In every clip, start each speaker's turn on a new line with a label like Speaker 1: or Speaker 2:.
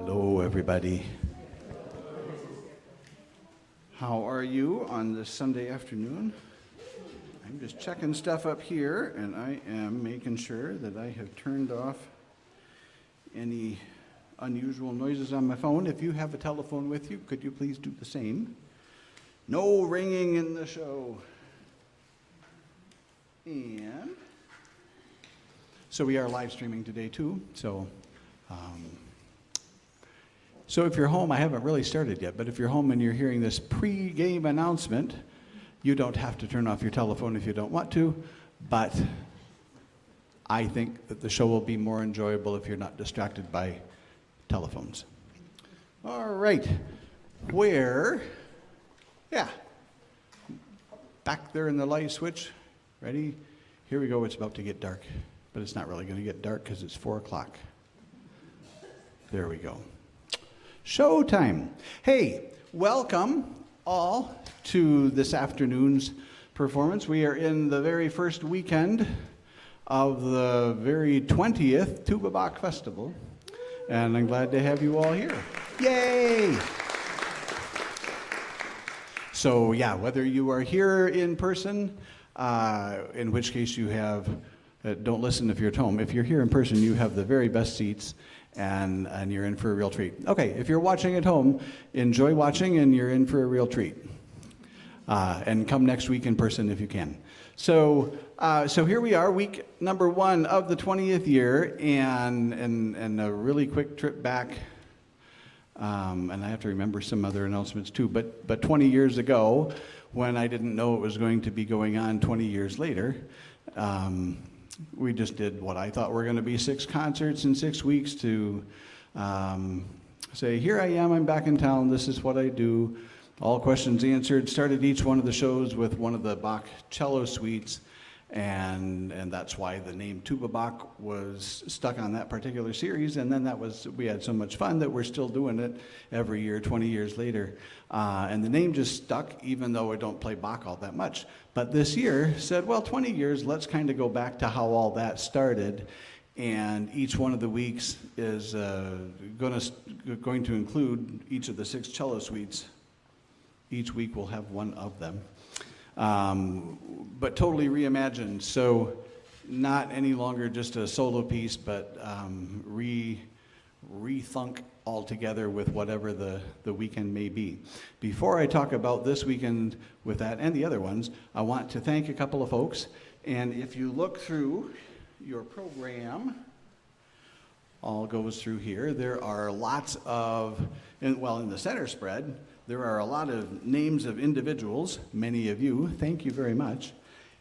Speaker 1: Hello, everybody. How are you on this Sunday afternoon? I'm just checking stuff up here, and I am making sure that I have turned off any unusual noises on my phone. If you have a telephone with you, could you please do the same? No ringing in the show. And so we are live streaming today too. So if you're home, I haven't really started yet, but if you're home and you're hearing this pre-game announcement, you don't have to turn off your telephone if you don't want to, but I think that the show will be more enjoyable if you're not distracted by telephones. All right, back there in the light switch, ready? Here we go, it's about to get dark, but it's not really gonna get dark because it's 4 o'clock. There we go. Showtime. Hey, welcome all to this afternoon's performance. We are in the very first weekend of the very 20th Tuba Bach Festival, and I'm glad to have you all here. Yay! So yeah, whether you are here in person, in which case you have, don't listen if you're at home. If you're here in person, you have the very best seats, and you're in for a real treat. Okay, if you're watching at home, enjoy watching, and you're in for a real treat. And come next week in person if you can. So here we are, week number 1 of the 20th year, and a really quick trip back. And I have to remember some other announcements too. But 20 years ago, when I didn't know it was going to be going on 20 years later, we just did what I thought were going to be 6 concerts in 6 weeks to say, here I am, I'm back in town, this is what I do. All questions answered. Started each one of the shows with one of the Bach cello suites, And that's why the name Tuba Bach was stuck on that particular series, and then we had so much fun that we're still doing it every year, 20 years later. And the name just stuck, even though I don't play Bach all that much. But this year said, well, 20 years, let's kind of go back to how all that started. And each one of the weeks is going to include each of the 6 cello suites. Each week we'll have one of them. But totally reimagined, so not any longer just a solo piece, but rethunk all together with whatever the weekend may be. Before I talk about this weekend with that and the other ones, I want to thank a couple of folks. And if you look through your program, all goes through here. There are lots of, in the center spread, there are a lot of names of individuals, many of you, thank you very much.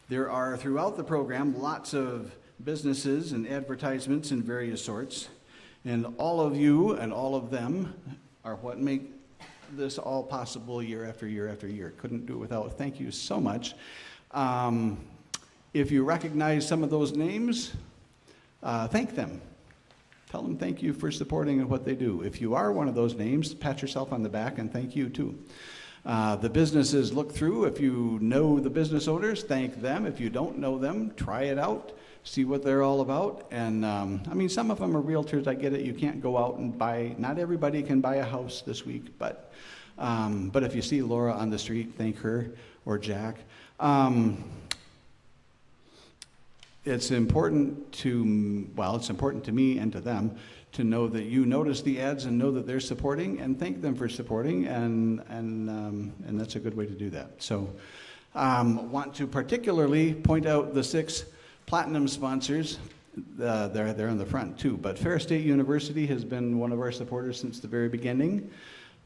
Speaker 1: There are, throughout the program, lots of businesses and advertisements in various sorts. And all of you and all of them are what make this all possible year after year after year. Couldn't do it without. Thank you so much. If you recognize some of those names, thank them. Tell them thank you for supporting and what they do. If you are one of those names, pat yourself on the back and thank you too. The businesses look through. If you know the business owners, thank them. If you don't know them, try it out, see what they're all about. And some of them are realtors, I get it. You can't go out and buy, not everybody can buy a house this week, but if you see Laura on the street, thank her, or Jack. It's important to me and to them to know that you notice the ads and know that they're supporting, and thank them for supporting, and that's a good way to do that. So want to particularly point out the 6 platinum sponsors. They're on the front too, but Ferris State University has been one of our supporters since the very beginning.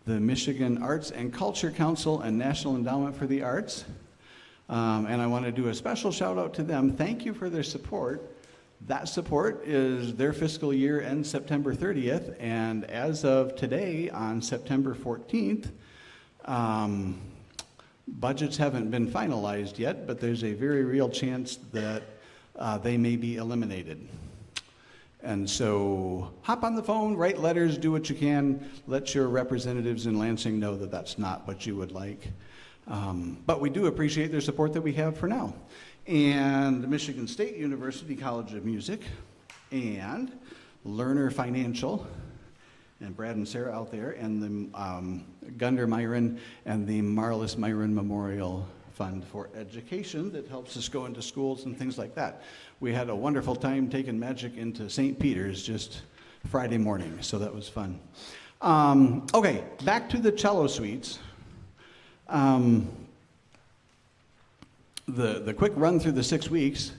Speaker 1: The Michigan Arts and Culture Council and National Endowment for the Arts. And I want to do a special shout out to them. Thank you for their support. That support is their fiscal year ends September 30th, and as of today, on September 14th, budgets haven't been finalized yet, but there's a very real chance that they may be eliminated. And so hop on the phone, write letters, do what you can, let your representatives in Lansing know that that's not what you would like. But we do appreciate their support that we have for now. And the Michigan State University College of Music and Lerner Financial, and Brad and Sarah out there, and the Gunder Myron and the Marlis Myron Memorial Fund for Education that helps us go into schools and things like that. We had a wonderful time taking magic into St. Peter's just Friday morning, so that was fun. Okay, back to the cello suites. The quick run through the 6 weeks,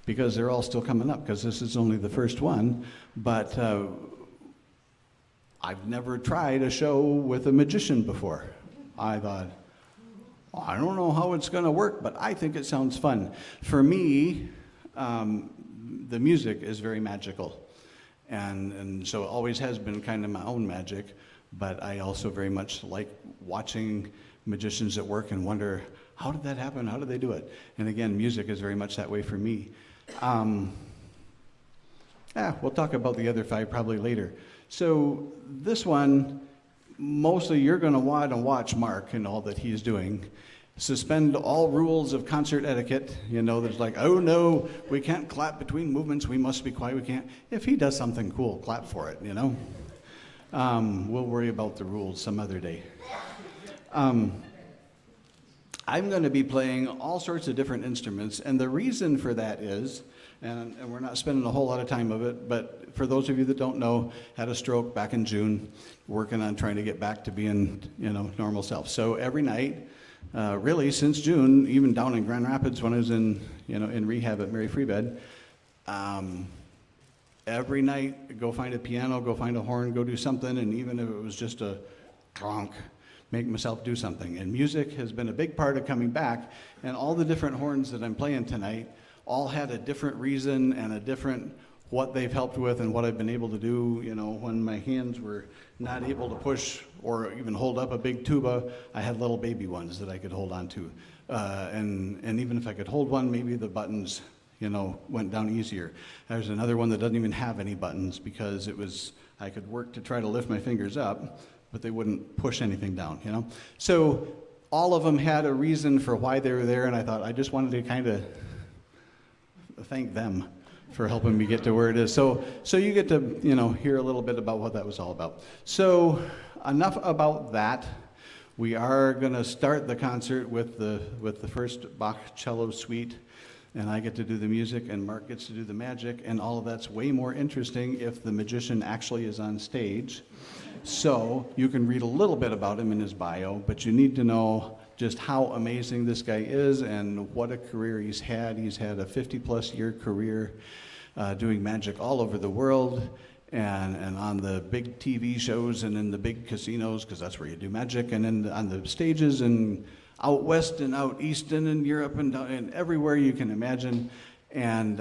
Speaker 1: because they're all still coming up, because this is only the first one, but I've never tried a show with a magician before. I thought, I don't know how it's going to work, but I think it sounds fun. For me, the music is very magical, and so it always has been kind of my own magic, but I also very much like watching magicians at work and wonder, how did that happen? How did they do it? And again, music is very much that way for me. We'll talk about the other 5 probably later. So this one, mostly you're going to want to watch Mark and all that he's doing. Suspend all rules of concert etiquette. You know, there's like, oh no, we can't clap between movements. We must be quiet. We can't. If he does something cool, clap for it, you know. We'll worry about the rules some other day. I'm going to be playing all sorts of different instruments, and the reason for that is, and we're not spending a whole lot of time of it, but for those of you that don't know, had a stroke back in June, working on trying to get back to being, normal self. So every night, really since June, even down in Grand Rapids when I was in rehab at Mary Free Bed, every night go find a piano, go find a horn, go do something, and even if it was just a clonk, make myself do something. And music has been a big part of coming back, and all the different horns that I'm playing tonight all had a different reason and a different what they've helped with and what I've been able to do. You know, when my hands were not able to push or even hold up a big tuba, I had little baby ones that I could hold on to. And even if I could hold one, maybe the buttons, you know, went down easier. There's another one that doesn't even have any buttons because I could work to try to lift my fingers up, but they wouldn't push anything down, you know? So all of them had a reason for why they were there, and I thought I just wanted to kind of thank them for helping me get to where it is. So you get to, you know, hear a little bit about what that was all about. So enough about that. We are going to start the concert with the first Bach cello suite, and I get to do the music, and Mark gets to do the magic, and all of that's way more interesting if the magician actually is on stage. So you can read a little bit about him in his bio, but you need to know just how amazing this guy is and what a career he's had. He's had a 50-plus year career doing magic all over the world and on the big TV shows and in the big casinos, because that's where you do magic, and on the stages and out west and out east and in Europe and everywhere you can imagine, and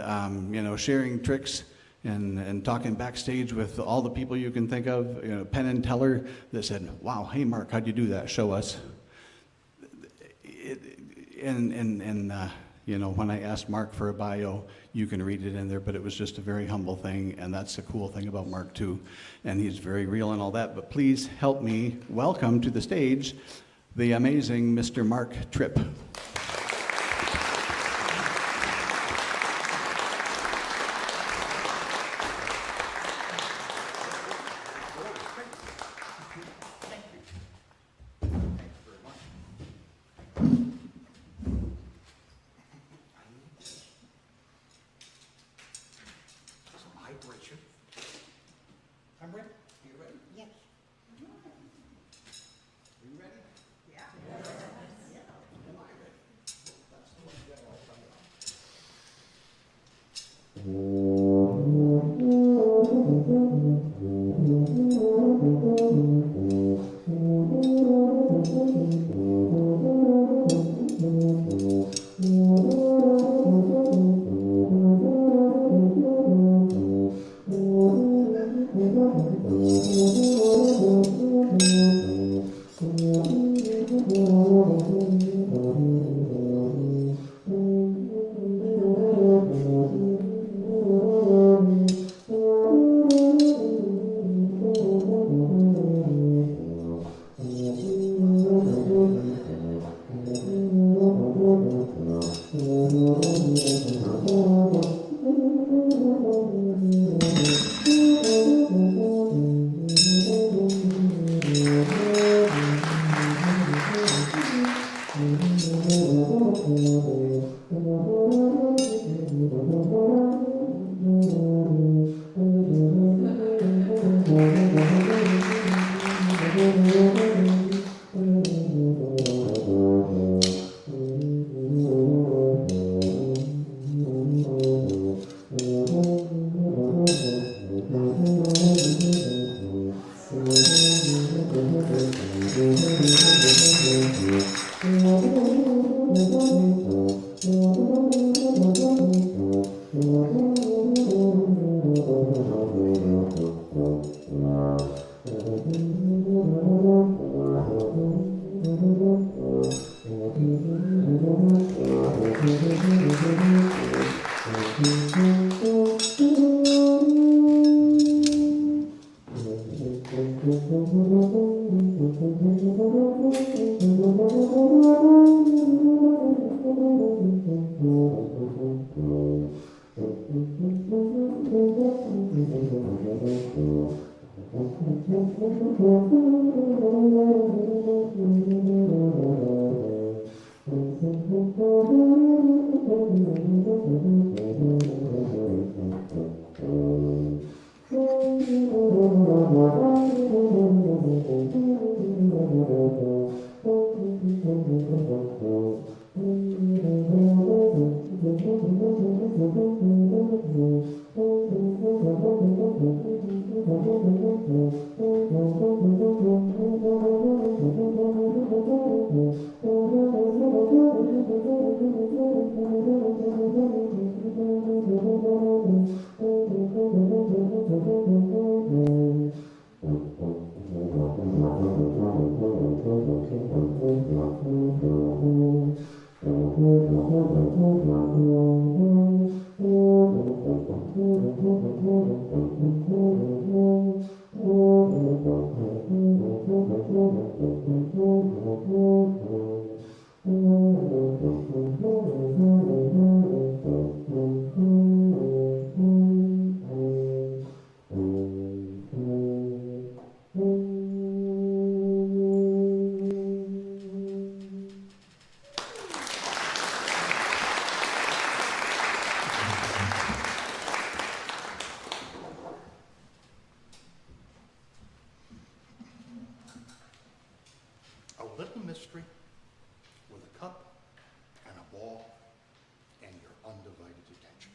Speaker 1: you know, sharing tricks and talking backstage with all the people you can think of. You know, Penn and Teller that said, "Wow, hey Mark, how'd you do that? Show us." You know, when I asked Mark for a bio, you can read it in there, but it was just a very humble thing, and that's the cool thing about Mark too. And he's very real and all that, but please help me welcome to the stage the amazing Mr. Mark Tripp.
Speaker 2: I'm ready. You ready? Yes. Are you ready? Yeah. Am I ready? That's the one you got all done.
Speaker 3: A little mystery with a cup and a ball and your undivided attention.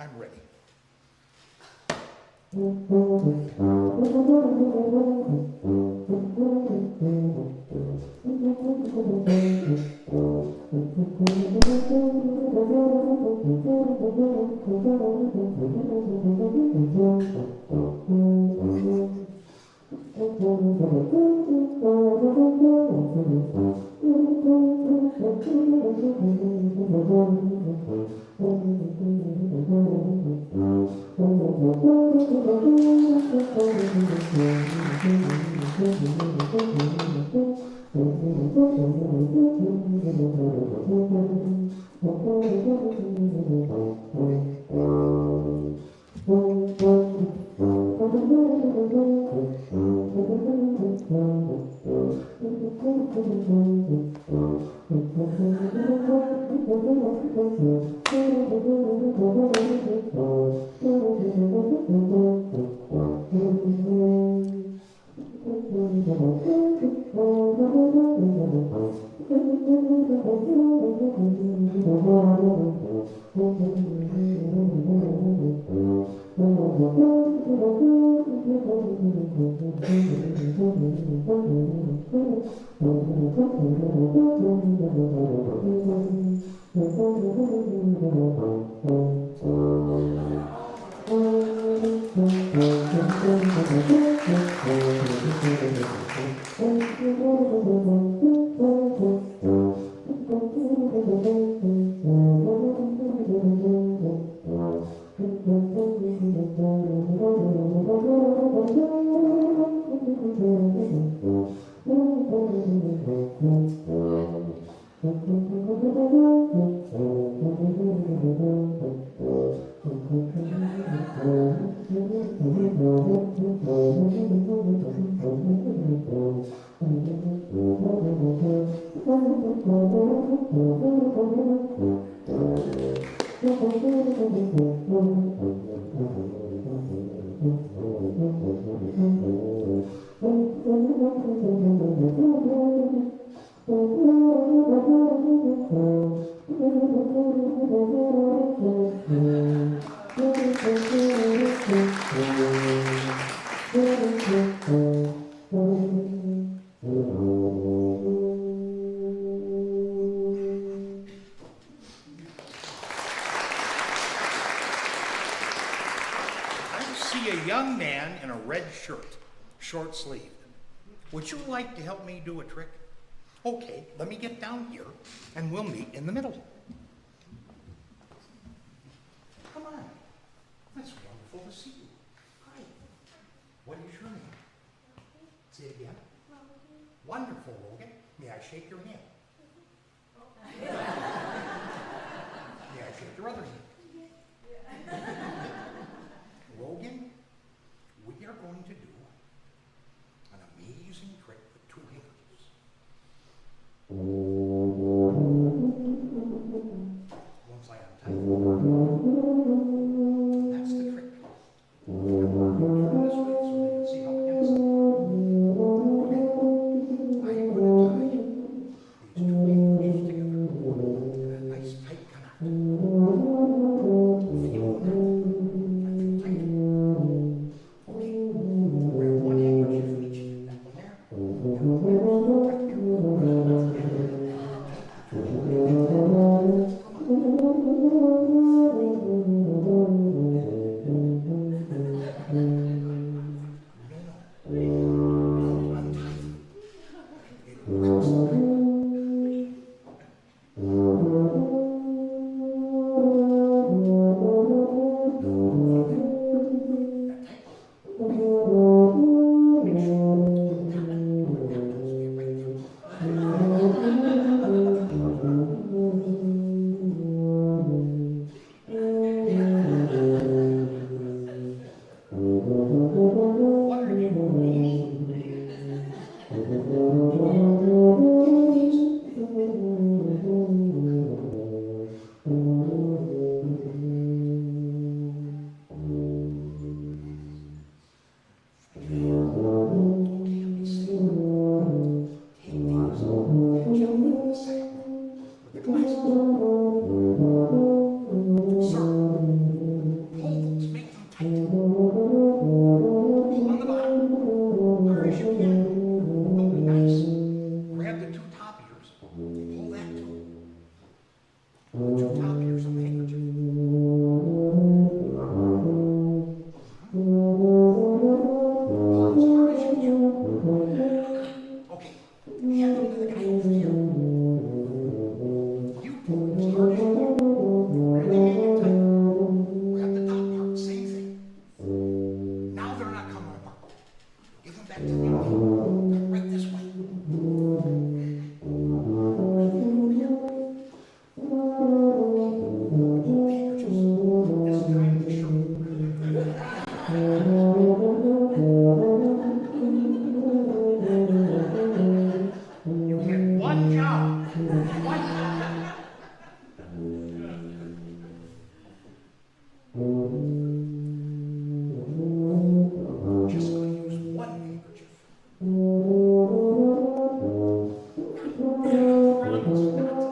Speaker 3: I'm ready. Young man in a red shirt, short sleeved. Would you like to help me do a trick? Okay, let me get down here and we'll meet in the middle. Come on. That's wonderful to see you. Hi. What is your name? Say it again. Wonderful, Logan. May I shake your hand? May I shake your other hand? Logan, we are going to do an amazing trick with two handkerchiefs. Once I untie them, that's the trick. Turn this way so they can see how it ends. Okay. I am going to tie these two handkerchiefs together in a nice tight knot. Feel that? I feel tight. Okay. Grab one handkerchief from each. That one there. And the other right here.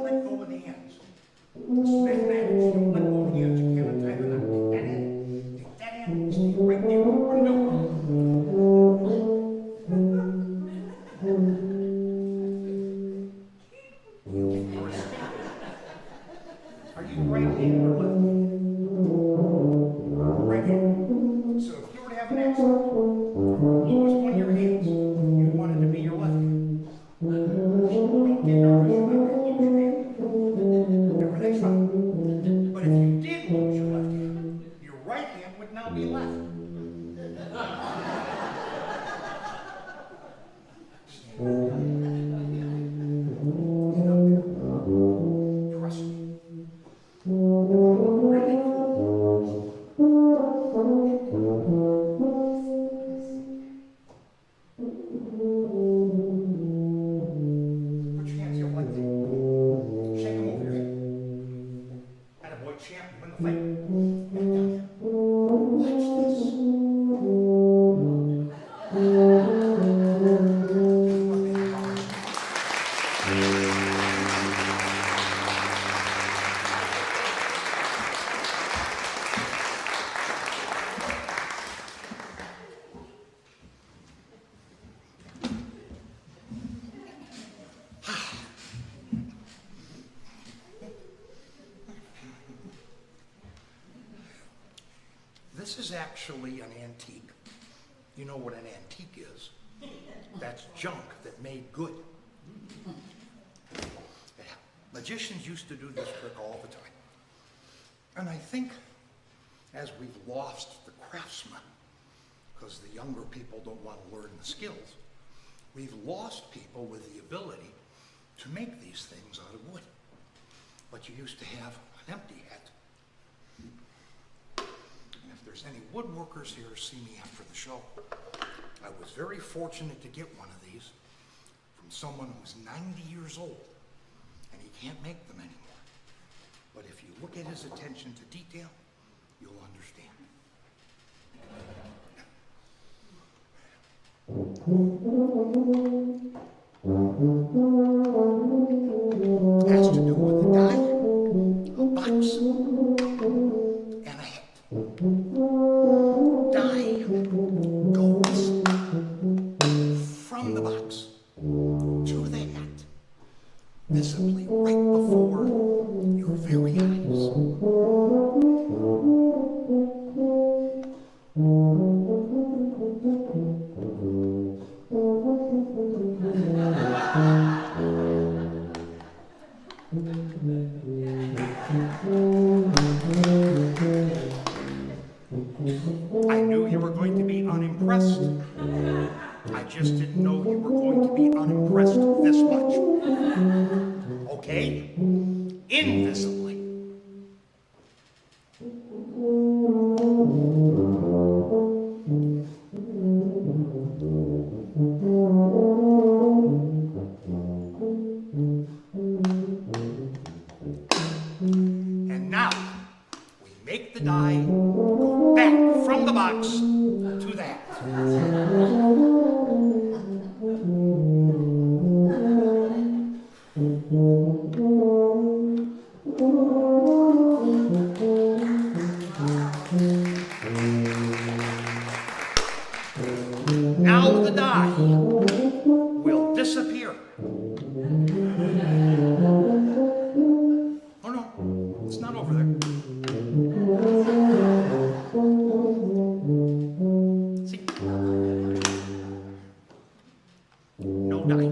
Speaker 3: Let go of the hands. You can't untie the knot. Take that end. Stay right there with the window. Are you right-handed or left-handed? Right-handed. So if you were to have an accident, lose one of your hands, you'd want it to be your left hand. Don't get nervous, you're not going to lose your hand. Everything's fine. But if you did lose your left hand, your right hand would now be left. Trust me. Really? Put your hands here like that. Shake them over your head. Attaboy, champ, you win the fight. Back down here. Watch this. This is actually an antique. You know what an antique is? That's junk that made good. Yeah. Magicians used to do this trick all the time. And I think as we've lost the craftsmen, because the younger people don't want to learn the skills, we've lost people with the ability to make these things out of wood. But you used to have an empty hat. And if there's any woodworkers here, see me after the show. I was very fortunate to get one of these from someone who's 90 years old, and he can't make them anymore. But if you look at his attention to detail, you'll understand. Has to do with the die, a box, and a hat. Die goes from the box to the hat, visibly right before your very eyes. I knew you were going to be unimpressed. I just didn't know you were going to be unimpressed this much. Okay? Invisibly. And now, we make the die go back from the box to the hat. Now the die will disappear. Oh no, it's not over there. See? No die.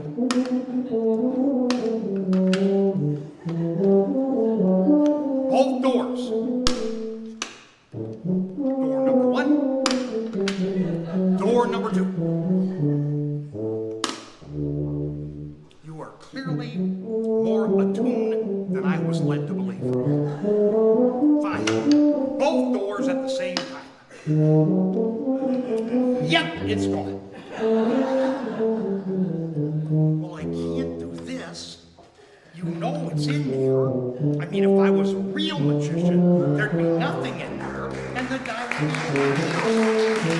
Speaker 3: Both doors. Door number one. Door number two. You are clearly more attuned than I was led to believe. Fine. Both doors at the same time. Yep, it's gone. Well, I can't do this. You know it's in here. I mean, if I was a real magician, there'd be nothing in there, and the guy would be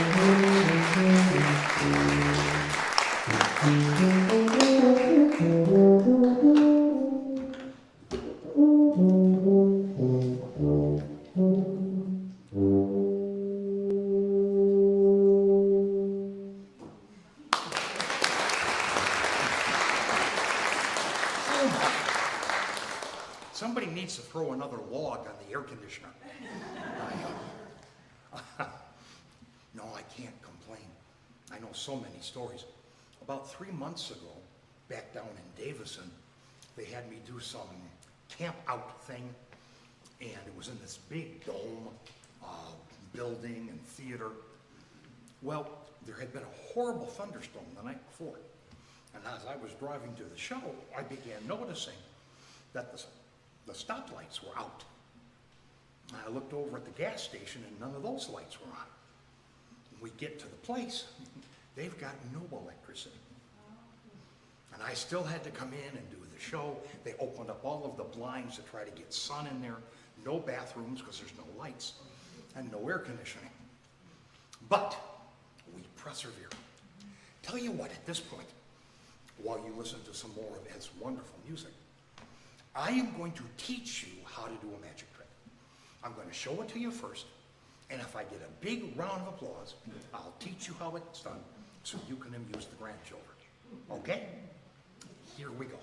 Speaker 3: needs to throw another log on the air conditioner. No, I can't complain. I know so many stories. About 3 months ago, back down in Davison, they had me do some camp out thing, and it was in this big dome building and theater. Well, there had been a horrible thunderstorm the night before, and as I was driving to the show, I began noticing that the stoplights were out. I looked over at the gas station and none of those lights were on. We get to the place, they've got no electricity. And I still had to come in and do the show. They opened up all of the blinds to try to get sun in there. No bathrooms because there's no lights and no air conditioning. But we persevere. Tell you what, at this point, while you listen to some more of Ed's wonderful music, I am going to teach you how to do a magic trick. I'm going to show it to you first, and if I get a big round of applause, I'll teach you how it's done so you can amuse the grandchildren. Okay? Here we go.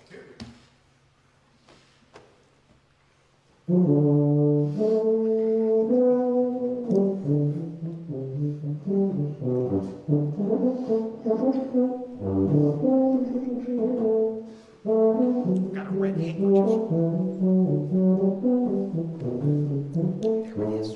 Speaker 3: Got a red handkerchief. There it is.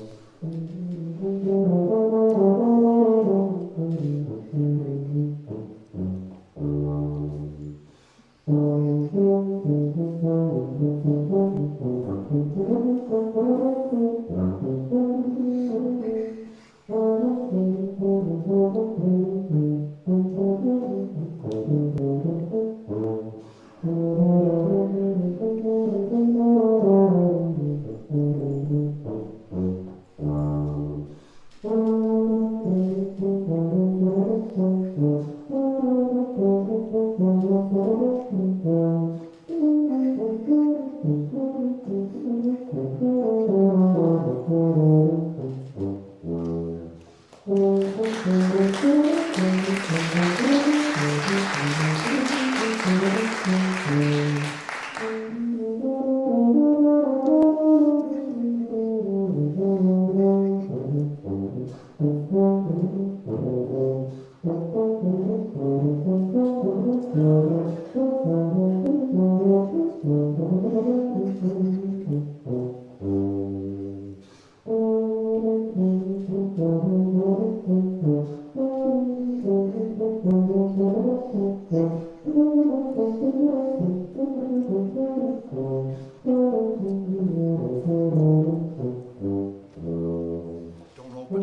Speaker 3: Don't open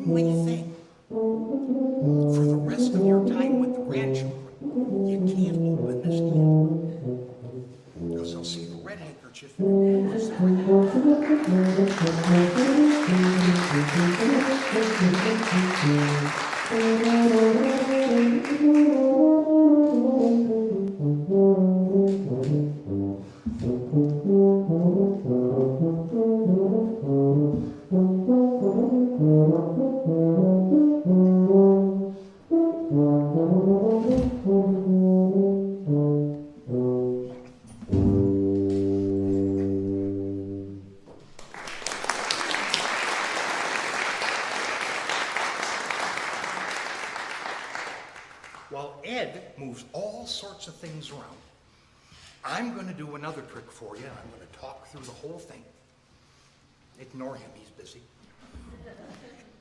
Speaker 3: The only thing for the rest of your time with the grandchildren, you can't open this can because they'll see the red handkerchief. While Ed moves all sorts of things around, I'm going to do another trick for you, and I'm going to talk through the whole thing. Ignore him, he's busy.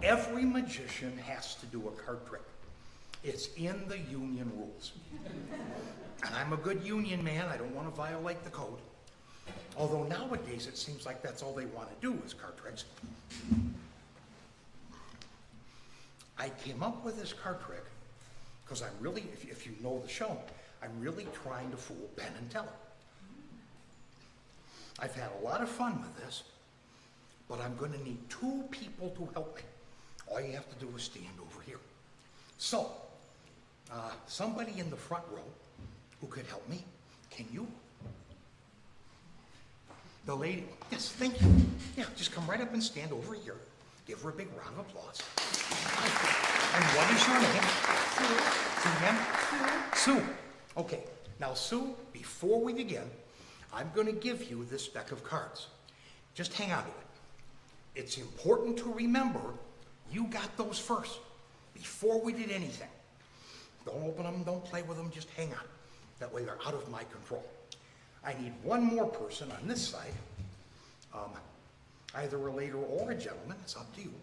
Speaker 3: Every magician has to do a card trick. It's in the union rules. And I'm a good union man, I don't want to violate the code. Although nowadays it seems like that's all they want to do is card tricks. I came up with this card trick Because I'm really, if you know the show, I'm really trying to fool Penn and Teller. I've had a lot of fun with this, but I'm going to need 2 people to help me. All you have to do is stand over here. So, somebody in the front row who could help me, can you? The lady, yes, thank you. Yeah, just come right up and stand over here. Give her a big round of applause. And what is your name? Sue. Sue. Sue. Okay, now Sue, before we begin, I'm going to give you this deck of cards. Just hang on to it. It's important to remember you got those first, before we did anything. Don't open them, don't play with them, just hang on. That way they're out of my control. I need one more person on this side, either a lady or a gentleman, it's up to you.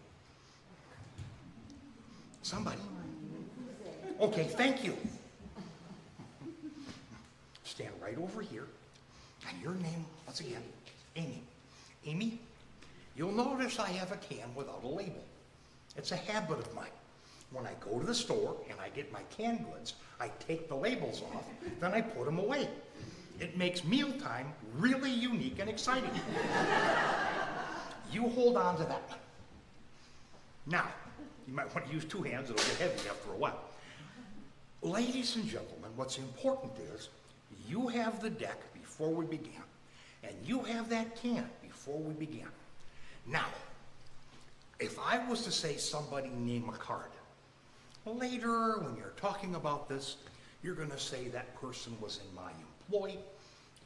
Speaker 3: Somebody. Okay, thank you. Stand right over here. And your name, once again, Amy. Amy, you'll notice I have a can without a label. It's a habit of mine. When I go to the store and I get my canned goods, I take the labels off, then I put them away. It makes mealtime really unique and exciting. You hold on to that one. Now, you might want to use 2 hands, it'll get heavy after a while. Ladies and gentlemen, what's important is you have the deck before we began, and you have that can before we began. Now, if I was to say somebody name a card, later when you're talking about this, you're going to say that person was in my employ,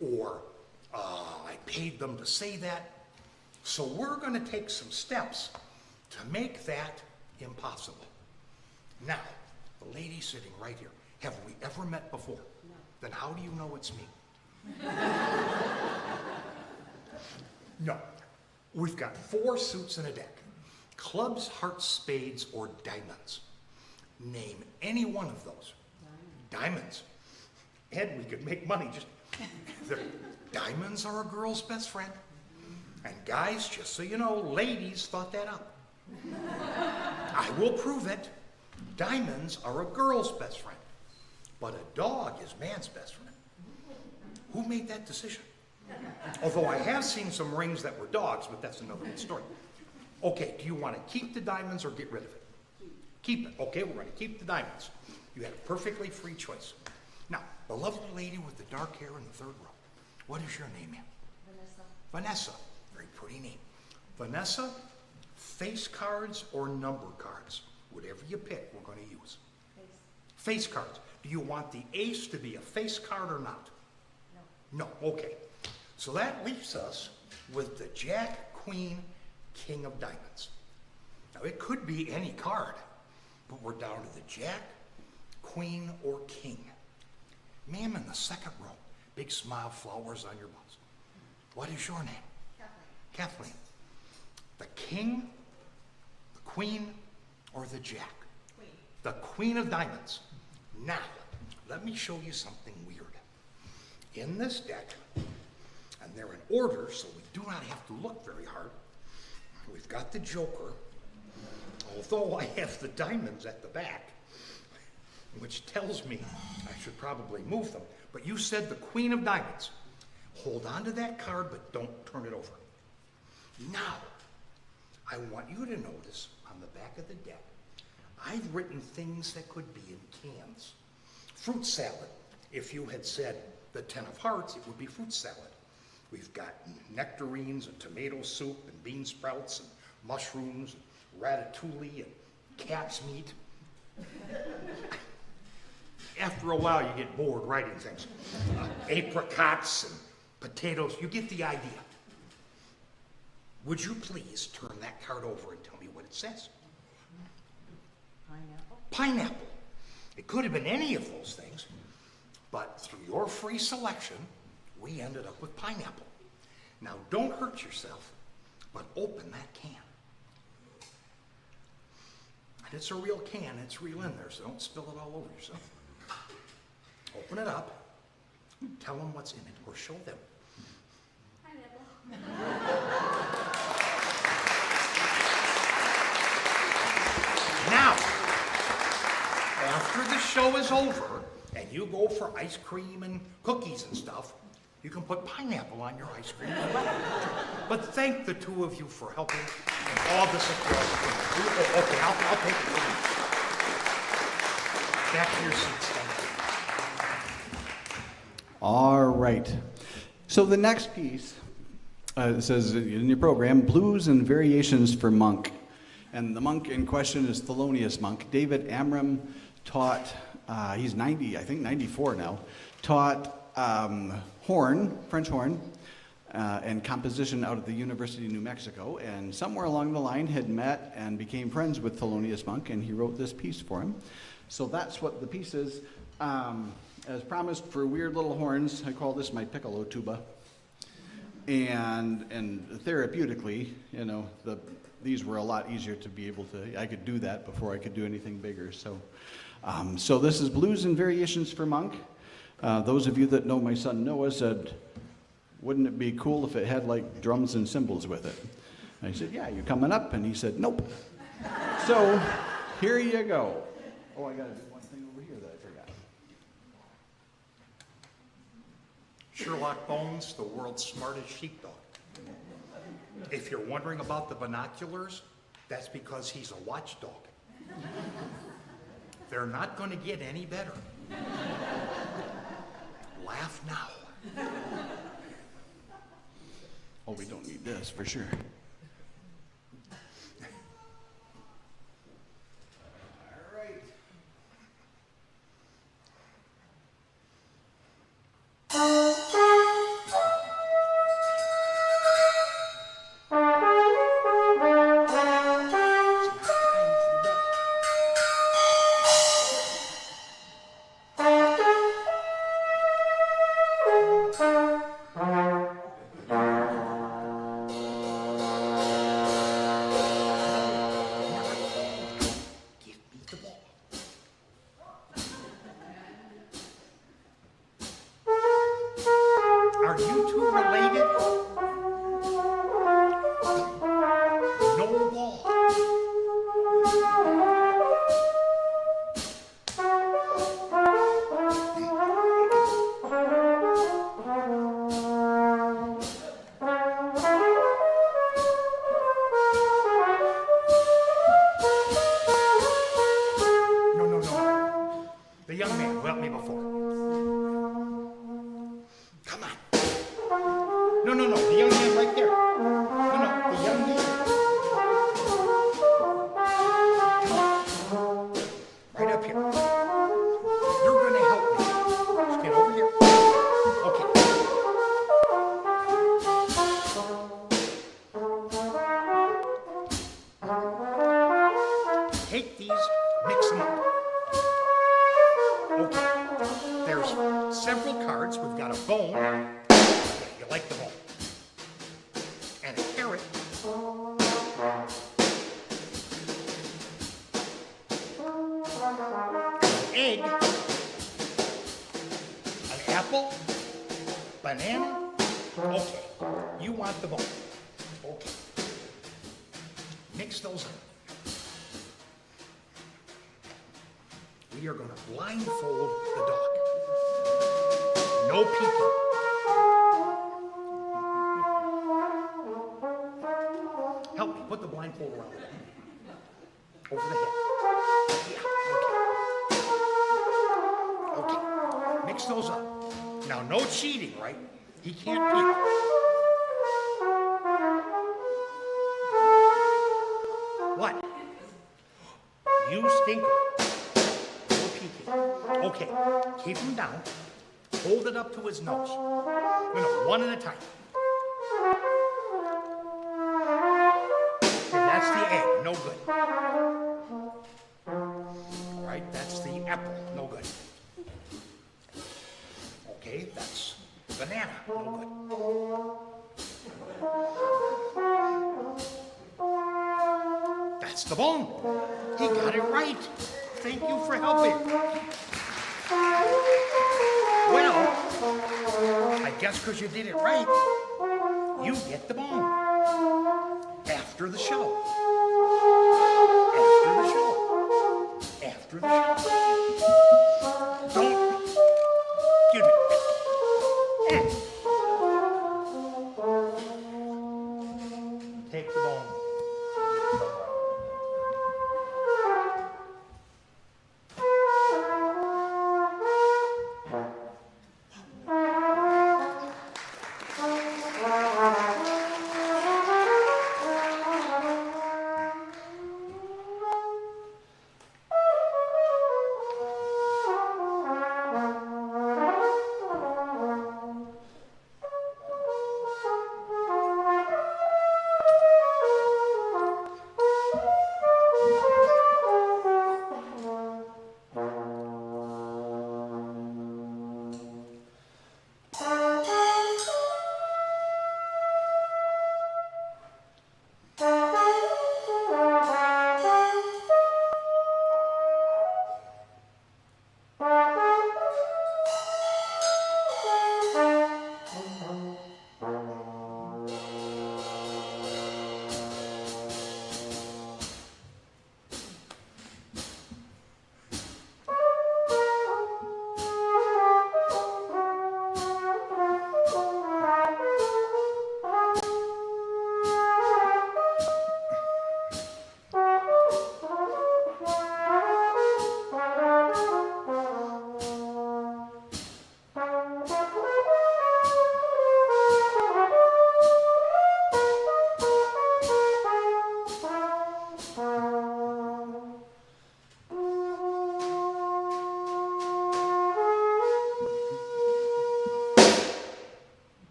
Speaker 3: or I paid them to say that. So we're going to take some steps to make that impossible. Now, the lady sitting right here, have we ever met before? No. Then how do you know it's me? No. We've got 4 suits in a deck. Clubs, hearts, spades, or diamonds. Name any one of those. Diamonds. Ed, we could make money just... Diamonds are a girl's best friend. And guys, just so you know, ladies thought that up. I will prove it. Diamonds are a girl's best friend. But a dog is man's best friend. Who made that decision? Although I have seen some rings that were dogs, but that's another story. Okay, do you want to keep the diamonds or get rid of it? Keep it. Okay, we're going to keep the diamonds. You had a perfectly free choice. Now, the lovely lady with the dark hair in the 3rd row. What is your name, ma'am?
Speaker 2: Vanessa.
Speaker 3: Vanessa. Very pretty name. Vanessa, face cards or number cards? Whatever you pick, we're going to use. Face cards. Do you want the ace to be a face card or not? No. No, okay. So that leaves us with the Jack, Queen, King of Diamonds. Now it could be any card, but we're down to the Jack, Queen, or King. Ma'am in the 2nd row, big smile, flowers on your blouse. What is your name? Kathleen. Kathleen. The King, the Queen, or the Jack? Queen. The Queen of Diamonds. Now, let me show you something weird. In this deck, and they're in order, so we do not have to look very hard, we've got the Joker, although I have the diamonds at the back, which tells me I should probably move them. But you said the Queen of Diamonds. Hold on to that card, but don't turn it over. Now, I want you to notice on the back of the deck, I've written things that could be in cans. Fruit salad. If you had said the 10 of hearts, it would be fruit salad. We've got nectarines and tomato soup and bean sprouts and mushrooms and ratatouille and cat's meat. After a while, you get bored writing things. Apricots and potatoes, you get the idea. Would you please turn that card over and tell me what it says?
Speaker 2: Pineapple.
Speaker 3: Pineapple. It could have been any of those things, but through your free selection, we ended up with pineapple. Now, don't hurt yourself, but open that can. And it's a real can, it's real in there, so don't spill it all over yourself. Open it up, tell them what's in it, or show them. Now, after the show is over and you go for ice cream and cookies and stuff, you can put pineapple on your ice cream. But thank the two of you for helping and all the support. Okay, I'll take it. Back to your seats, thank you.
Speaker 1: All right. So the next piece it says in your program, Blues and Variations for Monk. And the monk in question is Thelonious Monk. David Amram taught, he's 90, I think 94 now, taught horn, French horn, and composition out of the University of New Mexico. And somewhere along the line had met and became friends with Thelonious Monk, and he wrote this piece for him. So that's what the piece is. As promised, for weird little horns, I call this my piccolo tuba. And therapeutically, you know, these were a lot easier to be able to, I could do that before I could do anything bigger. So, so this is Blues and Variations for Monk. Those of you that know my son Noah said, wouldn't it be cool if it had like drums and cymbals with it? And I said, yeah, you coming up? And he said, nope. So here you go. Oh, I got to do one thing over here that I forgot.
Speaker 3: Sherlock Bones, the world's smartest sheepdog. If you're wondering about the binoculars, that's because he's a watchdog. They're not going to get any better. Laugh now.
Speaker 1: Oh, we don't need this for sure. All right.
Speaker 3: Give me the ball. Are you two related? No ball. No. The young man who helped me before. Come on. No. The young man right there. No. The young man. Come on. Right up here. You're going to help me. Just get over here. Okay. Take these, mix them up. Okay. There's several cards. We've got a bone. Yeah, you like the bone. And a carrot. An egg. An apple. Banana. Okay. You want the bone. Okay. Mix those up. We are going to blindfold the dog. No peeking. Help me, put the blindfold around the dog. Over the head. Yeah, okay. Mix those up. Now, no cheating, right? He can't peek. What? You stinker. Okay, keep him down. Hold it up to his nose. No, one at a time. Okay, that's the egg, no good. All right, that's the apple, no good. Okay, that's banana, no good. That's the bone. He got it right. Thank you for helping. Well, I guess because you did it right, you get the bone. After the show. After the show. After the show.
Speaker 4: take the bone.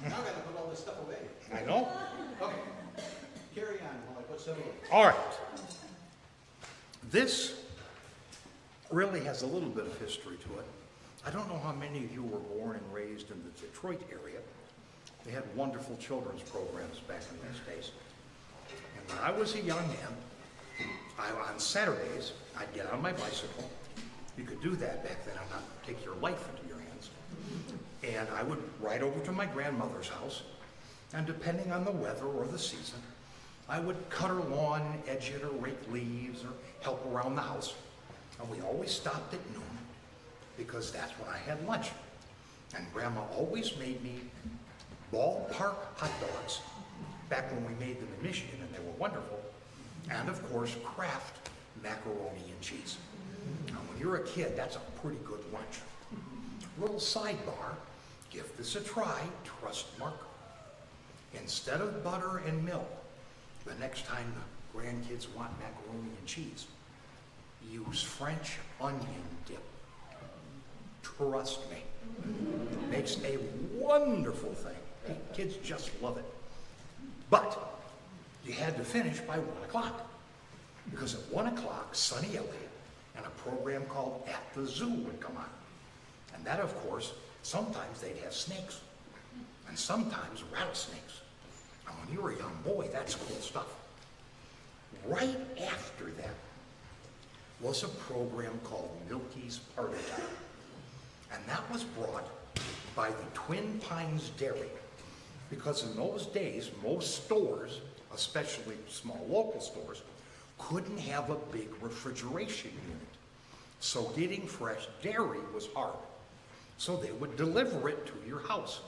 Speaker 1: Now I gotta put all this stuff away.
Speaker 4: I know.
Speaker 1: Okay, carry on while I put stuff away.
Speaker 4: All right. This really has a little bit of history to it. I don't know how many of you were born and raised in the Detroit area. They had wonderful children's programs back in those days. And when I was a young man, on Saturdays, I'd get on my bicycle. You could do that back then and not take your life into your hands. And I would ride over to my grandmother's house, and depending on the weather or the season, I would cut her lawn, edge it, or rake leaves, or help around the house. And we always stopped at noon, because that's when I had lunch. And Grandma always made me ballpark hot dogs, back when we made them in Michigan, and they were wonderful. And of course, Kraft macaroni and cheese. Now, when you're a kid, that's a pretty good lunch. Little sidebar, give this a try, trust Mark. Instead of butter and milk, the next time the grandkids want macaroni and cheese, use French onion dip. Trust me. Makes a wonderful thing. Kids just love it. But you had to finish by 1 o'clock. Because at 1 o'clock, Sonny Elliott and a program called At the Zoo would come on. And that, of course, sometimes they'd have snakes. And sometimes rattlesnakes. And when you were a young boy, that's cool stuff. Right after that was a program called Milky's Party Time. And that was brought by the Twin Pines Dairy. Because in those days, most stores, especially small local stores, couldn't have a big refrigeration unit. So getting fresh dairy was hard. So they would deliver it to your house.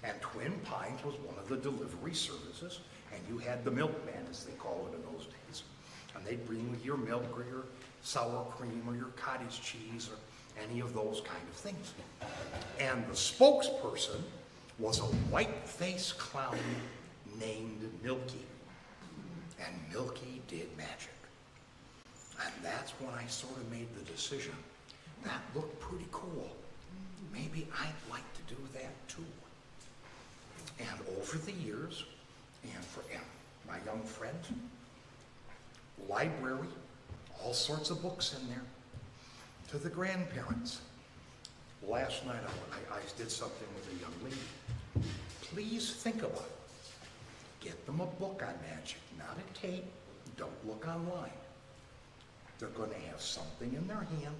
Speaker 4: And Twin Pines was one of the delivery services, and you had the milkman, as they call it in those days. And they'd bring you your milk or your sour cream or your cottage cheese or any of those kind of things. And the spokesperson was a white-faced clown named Milky. And Milky did magic. And that's when I sort of made the decision. That looked pretty cool. Maybe I'd like to do that too. And over the years, and my young friends, library, all sorts of books in there. To the grandparents. Last night I did something with a young lady. Please think about it. Get them a book on magic, not a tape. Don't look online. They're going to have something in their hand.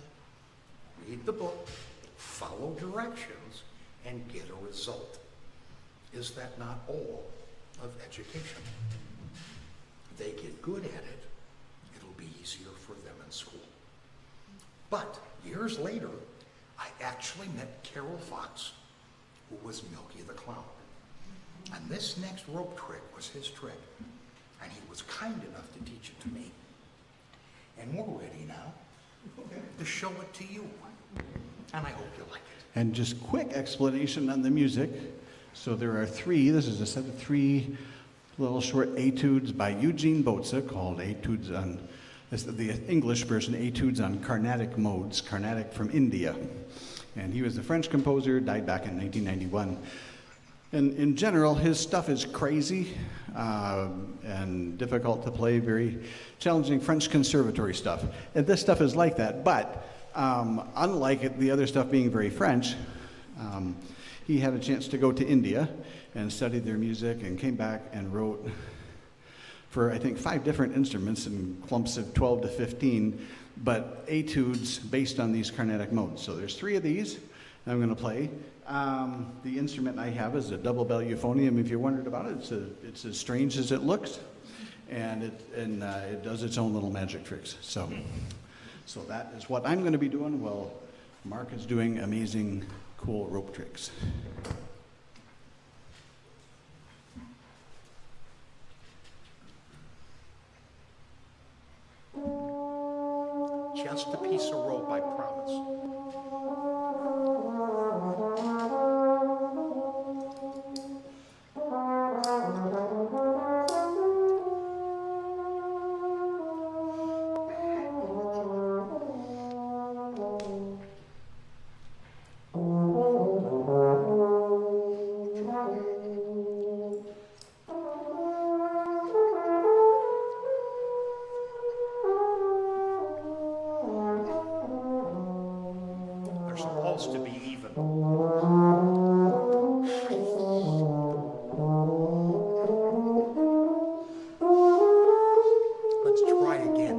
Speaker 4: Read the book, follow directions, and get a result. Is that not all of education? They get good at it, it'll be easier for them in school. But years later, I actually met Carol Fox, who was Milky the Clown. And this next rope trick was his trick, and he was kind enough to teach it to me. And we're ready now to show it to you. And I hope you like it.
Speaker 1: And just quick explanation on the music. So there are three, this is a set of three little short etudes by Eugene Botza called Etudes on, this is the English version, Etudes on Carnatic Modes, Carnatic from India. And he was a French composer, died back in 1991. And in general, his stuff is crazy and difficult to play, very challenging French conservatory stuff. And this stuff is like that, but unlike the other stuff being very French, he had a chance to go to India and studied their music and came back and wrote for, I think, 5 different instruments in clumps of 12 to 15, but etudes based on these Carnatic modes. So there's 3 of these I'm going to play. The instrument I have is a double bell euphonium. If you wondered about it, it's as strange as it looks, and it does its own little magic tricks. So that is what I'm going to be doing while Mark is doing amazing, cool rope tricks.
Speaker 4: Just a piece of rope, I promise. They're supposed to be even. Let's try again.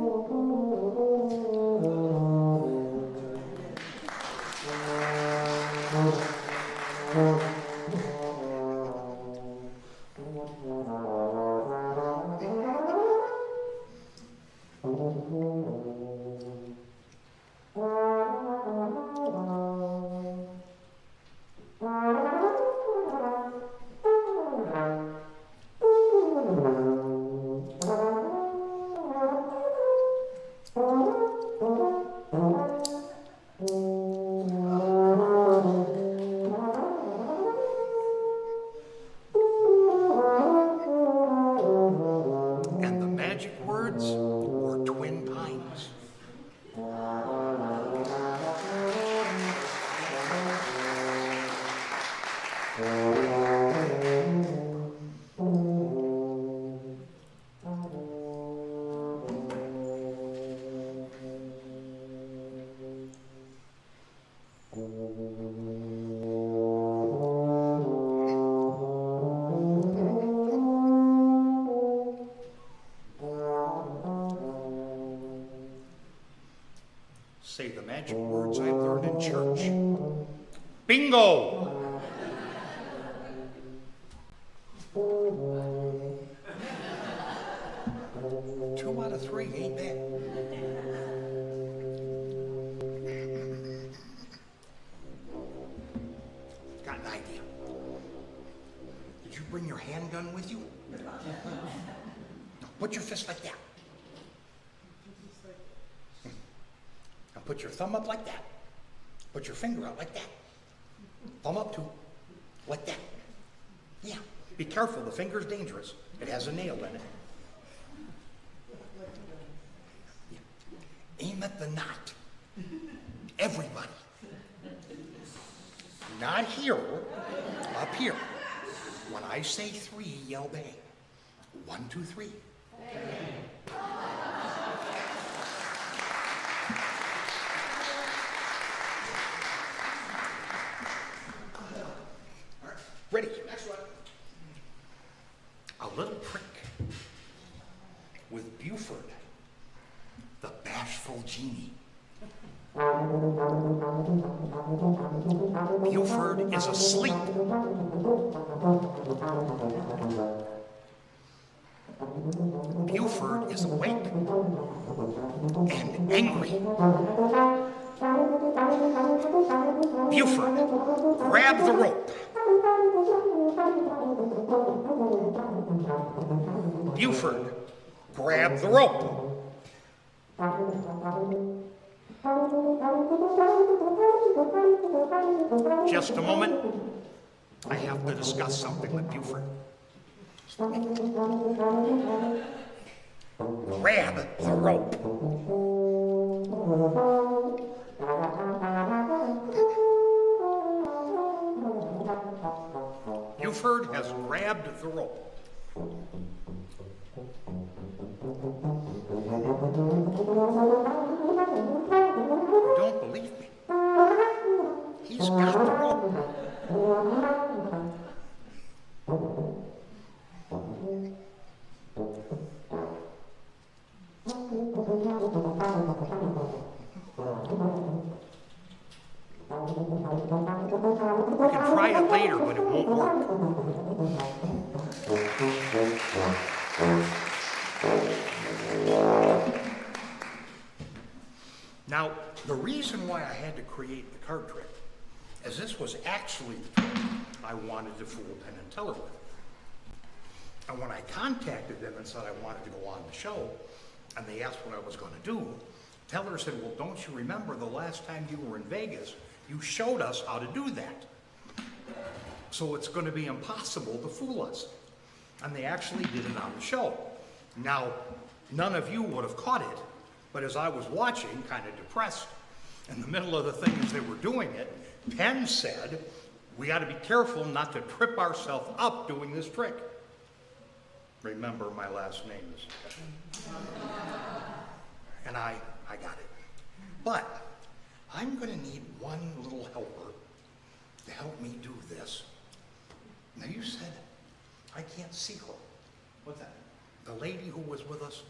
Speaker 4: And the magic words were twin pines. Say the magic words I learned in church. Bingo! 2 out of 3, ain't bad. Got an idea. Did you bring your handgun with you? No, put your fist like that. Now put your thumb up like that. Put your finger out like that. Thumb up too. Like that. Yeah. Be careful, the finger's dangerous. It has a nail in it. Yeah. Aim at the knot. Everybody. Not here, up here. When I say 3, yell bang. 1, 2, 3. Buford, the bashful genie. Buford is asleep. Buford is awake and angry. Buford, grab the rope. Buford, grab the rope. Just a moment. I have to discuss something with Buford. Grab the rope. Buford has grabbed the rope. You don't believe me? He's got the rope. We can try it later, but it won't work. Now, the reason why I had to create the card trick is this was actually the trick I wanted to fool Penn and Teller with. And when I contacted them and said I wanted to go on the show, and they asked what I was going to do, Teller said, well, don't you remember the last time you were in Vegas, you showed us how to do that. So it's going to be impossible to fool us. And they actually did it on the show. Now, none of you would have caught it, but as I was watching, kind of depressed, in the middle of the thing as they were doing it, Penn said, we got to be careful not to trip ourselves up doing this trick. Remember, my last name is and I got it. But I'm going to need one little helper to help me do this. Now, you said I can't see her.
Speaker 1: What's that?
Speaker 4: The lady who was with us.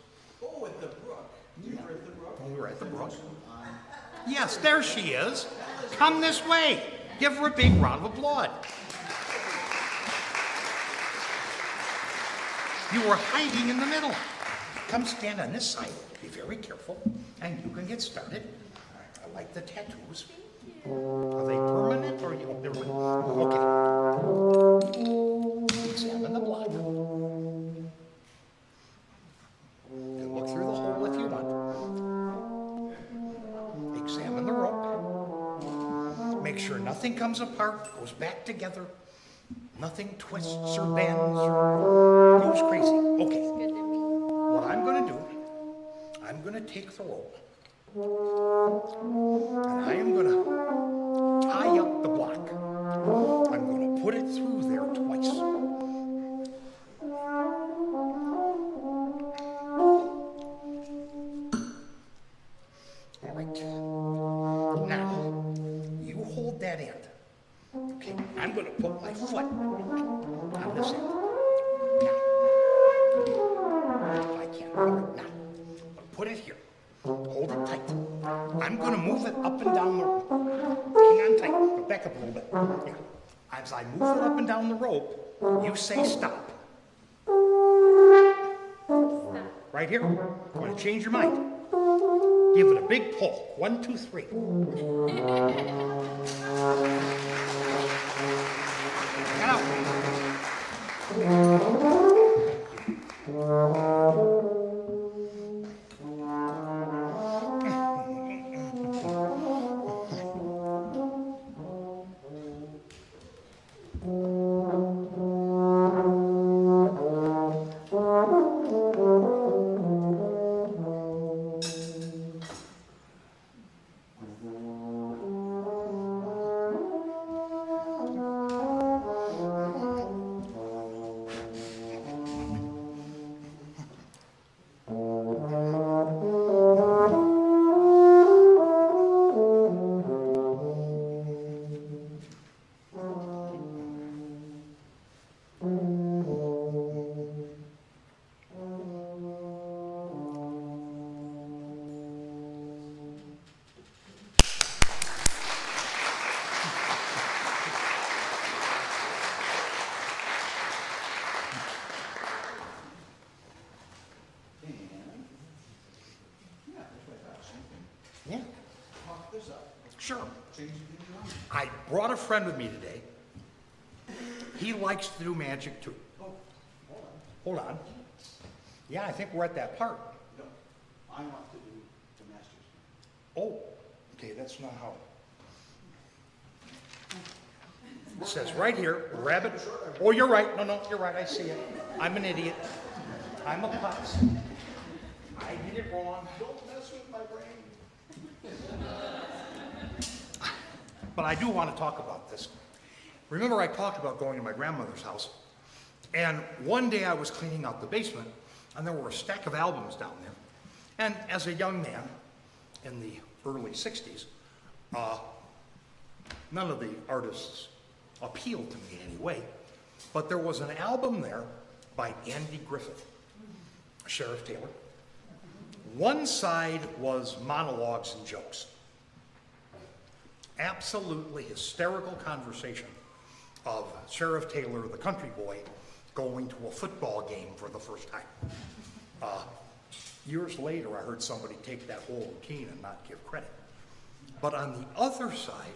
Speaker 1: Oh, at the brook. You were at the brook?
Speaker 4: We were at the brook. Yes, there she is. Come this way. Give her a big round of applause. You were hiding in the middle. Come stand on this side. Be very careful, and you can get started. I like the tattoos. Are they permanent or you? They're okay. Examine the blood. And look through the hole if you want. Examine the rope. Make sure nothing comes apart, goes back together. Nothing twists or bends or goes crazy. Okay. What I'm going to do, I'm going to take the rope and I am going to tie up the block. I'm going to put it through there twice. All right. Now, you hold that end. Okay, I'm going to put my foot on this end. Now, I can't. All right, now, put it here. Hold it tight. I'm going to move it up and down the rope. Hang on tight. Go back up a little bit. Yeah. As I move it up and down the rope, you say stop. Right here. I'm going to change your mind. Give it a big pull. 1, 2, 3. Now.
Speaker 1: this up.
Speaker 4: Sure.
Speaker 1: Change it around.
Speaker 4: I brought a friend with me today. He likes to do magic too.
Speaker 1: Oh, hold on.
Speaker 4: Hold on. Yeah, I think we're at that part.
Speaker 1: No, I want to do the master's.
Speaker 4: Oh, okay, that's not how. It says right here, rabbit. Oh, you're right. No, you're right. I see it. I'm an idiot. I'm a putz. I did it wrong.
Speaker 1: Don't mess with my brain.
Speaker 4: But I do want to talk about this. Remember I talked about going to my grandmother's house, and one day I was cleaning out the basement, and there were a stack of albums down there. And as a young man in the early 60s, none of the artists appealed to me in any way, but there was an album there by Andy Griffith, Sheriff Taylor. One side was monologues and jokes. Absolutely hysterical conversation of Sheriff Taylor, the country boy, going to a football game for the first time. Years later, I heard somebody take that whole routine and not give credit. But on the other side,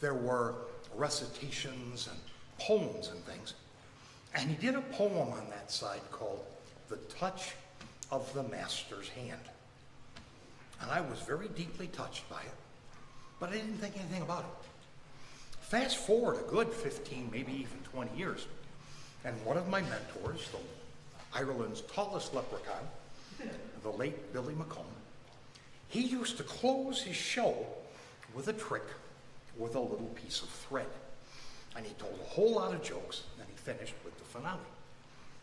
Speaker 4: there were recitations and poems and things. And he did a poem on that side called The Touch of the Master's Hand. And I was very deeply touched by it, but I didn't think anything about it. Fast forward a good 15, maybe even 20 years, and one of my mentors, Ireland's tallest leprechaun, the late Billy McComb, he used to close his show with a trick with a little piece of thread. And he told a whole lot of jokes, and he finished with the finale.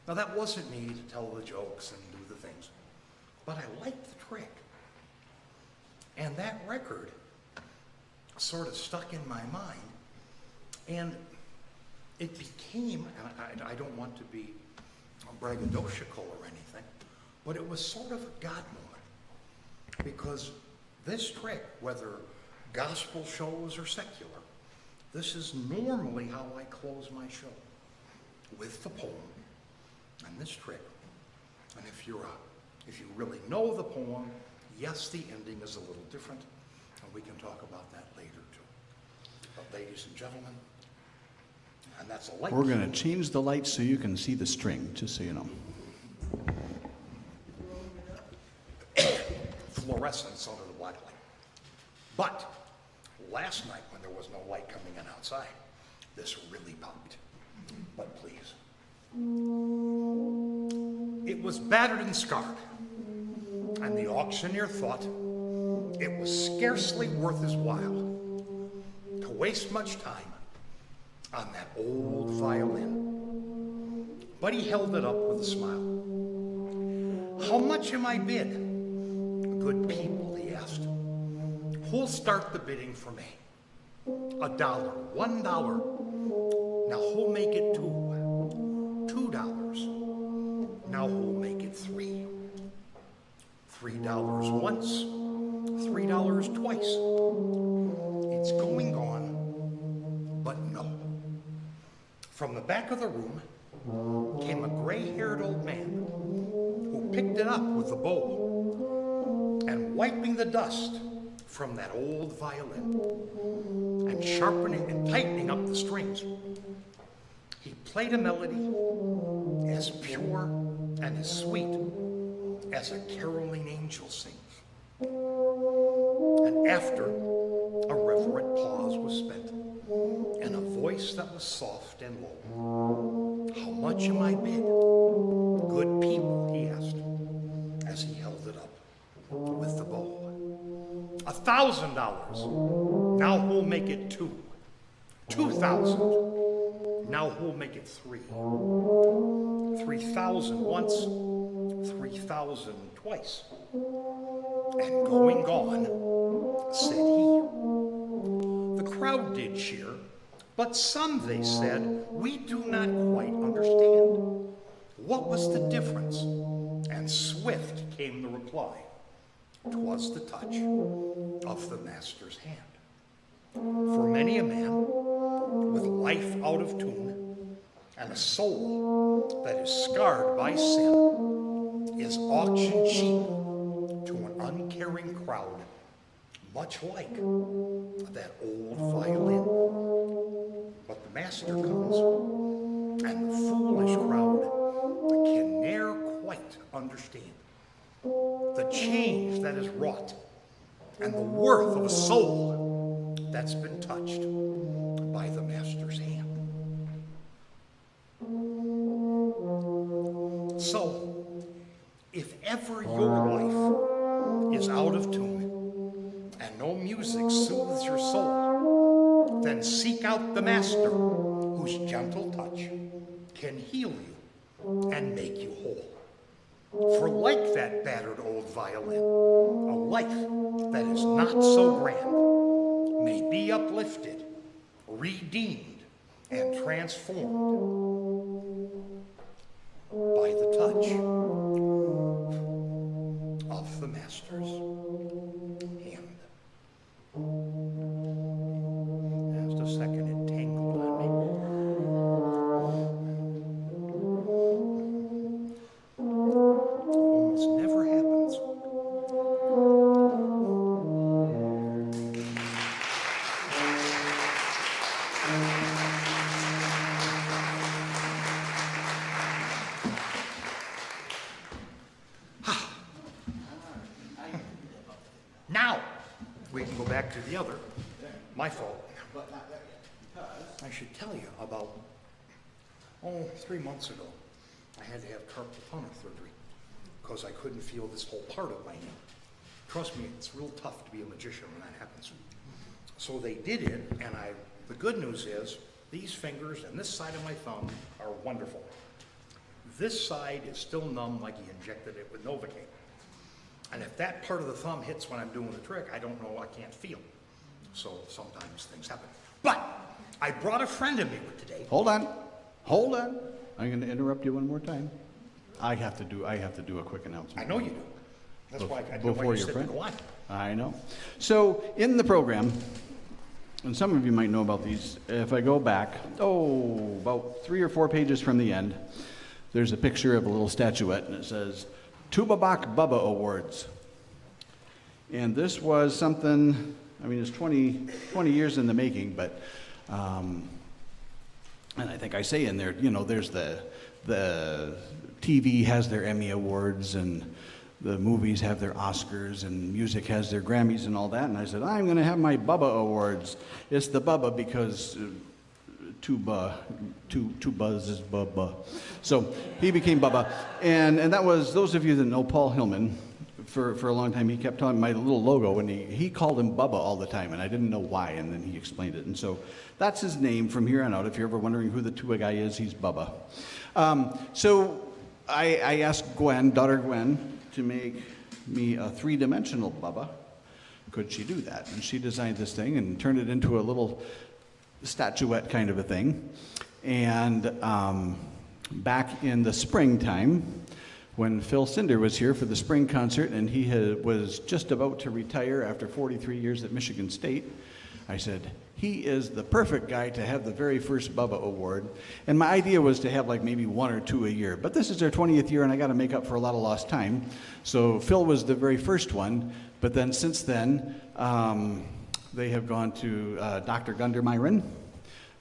Speaker 4: Now that wasn't me to tell the jokes and do the things, but I liked the trick. And that record sort of stuck in my mind, and it became, and I don't want to be braggadocious or anything, but it was sort of a God moment, because this trick, whether gospel shows or secular, this is normally how I close my show, with the poem and this trick. And if you really know the poem, yes, the ending is a little different, and we can talk about that later too. But ladies and gentlemen, and that's a light.
Speaker 1: We're going to change the lights so you can see the string, just so you know.
Speaker 4: Fluorescence under the black light. But last night when there was no light coming in outside, this really popped. But please. It was battered and scarred, and the auctioneer thought it was scarcely worth his while to waste much time on that old violin. But he held it up with a smile. "How much am I bid?" "Good people," he asked, "who'll start the bidding for me?" $1, $1. "Now who'll make it $2? $2. Now who'll make it $3? $3 once, $3 twice. It's going on, but no. From the back of the room came a gray-haired old man who picked it up with a bowl and, wiping the dust from that old violin and sharpening and tightening up the strings, he played a melody as pure and as sweet as a caroling angel sings. And after a reverent pause was spent, and a voice that was soft and low, "How much am I bid?" "Good people," he asked, as he held it up with the bowl. $1,000. Now who'll make it $2? $2,000. Now who'll make it $3? $3,000 once, $3,000 twice. And going gone, said he. The crowd did cheer, but some, they said, "We do not quite understand. What was the difference?" And swift came the reply. "'Twas the touch of the master's hand." For many a man with life out of tune and a soul that is scarred by sin is auctioned cheap to an uncaring crowd much like that old violin. But the master comes, and the foolish crowd can ne'er quite understand the change that is wrought and the worth of a soul that's been touched by the master's hand. So, if ever your life is out of tune and no music soothes your soul, then seek out the master whose gentle touch can heal you and make you whole. For like that battered old violin, a life that is not so grand may be uplifted, redeemed, and transformed by the touch of the master's hand. Just a second, it tangled on me. Almost never happens. Now, we can go back to the other. My fault. I should tell you about, 3 months ago, I had to have carpal tunnel surgery because I couldn't feel this whole part of my hand. Trust me, it's real tough to be a magician when that happens. So they did it, and the good news is, these fingers and this side of my thumb are wonderful. This side is still numb like he injected it with Novocaine. And if that part of the thumb hits when I'm doing the trick, I don't know, I can't feel. So sometimes things happen. But I brought a friend of me with today.
Speaker 1: Hold on. I'm going to interrupt you one more time. I have to do a quick announcement.
Speaker 4: I know you do. That's why I
Speaker 1: Before
Speaker 4: you
Speaker 1: your
Speaker 4: said
Speaker 1: friend.
Speaker 4: to go on.
Speaker 1: I know. So in the program, and some of you might know about these, if I go back, about 3 or 4 pages from the end, there's a picture of a little statuette, and it says, Tuba Bach Bubba Awards. And this was something, it's 20 years in the making, but, and I think I say in there, there's the TV has their Emmy Awards, and the movies have their Oscars, and music has their Grammys and all that. And I said, I'm going to have my Bubba Awards. It's the Bubba because Tuba is Bubba. So he became Bubba. And that was, those of you that know Paul Hillman, for a long time, he kept telling my little logo, and he called him Bubba all the time, and I didn't know why, and then he explained it. And so that's his name from here on out. If you're ever wondering who the Tuba guy is, he's Bubba. So I asked daughter Gwen, to make me a 3-dimensional Bubba. Could she do that? And she designed this thing and turned it into a little statuette kind of a thing. And back in the springtime, when Phil Cinder was here for the spring concert, and he was just about to retire after 43 years at Michigan State, I said, he is the perfect guy to have the very first Bubba Award. And my idea was to have like maybe 1 or 2 a year. But this is their 20th year, and I got to make up for a lot of lost time. So Phil was the very first one. But then since then, they have gone to Dr. Gunder Myron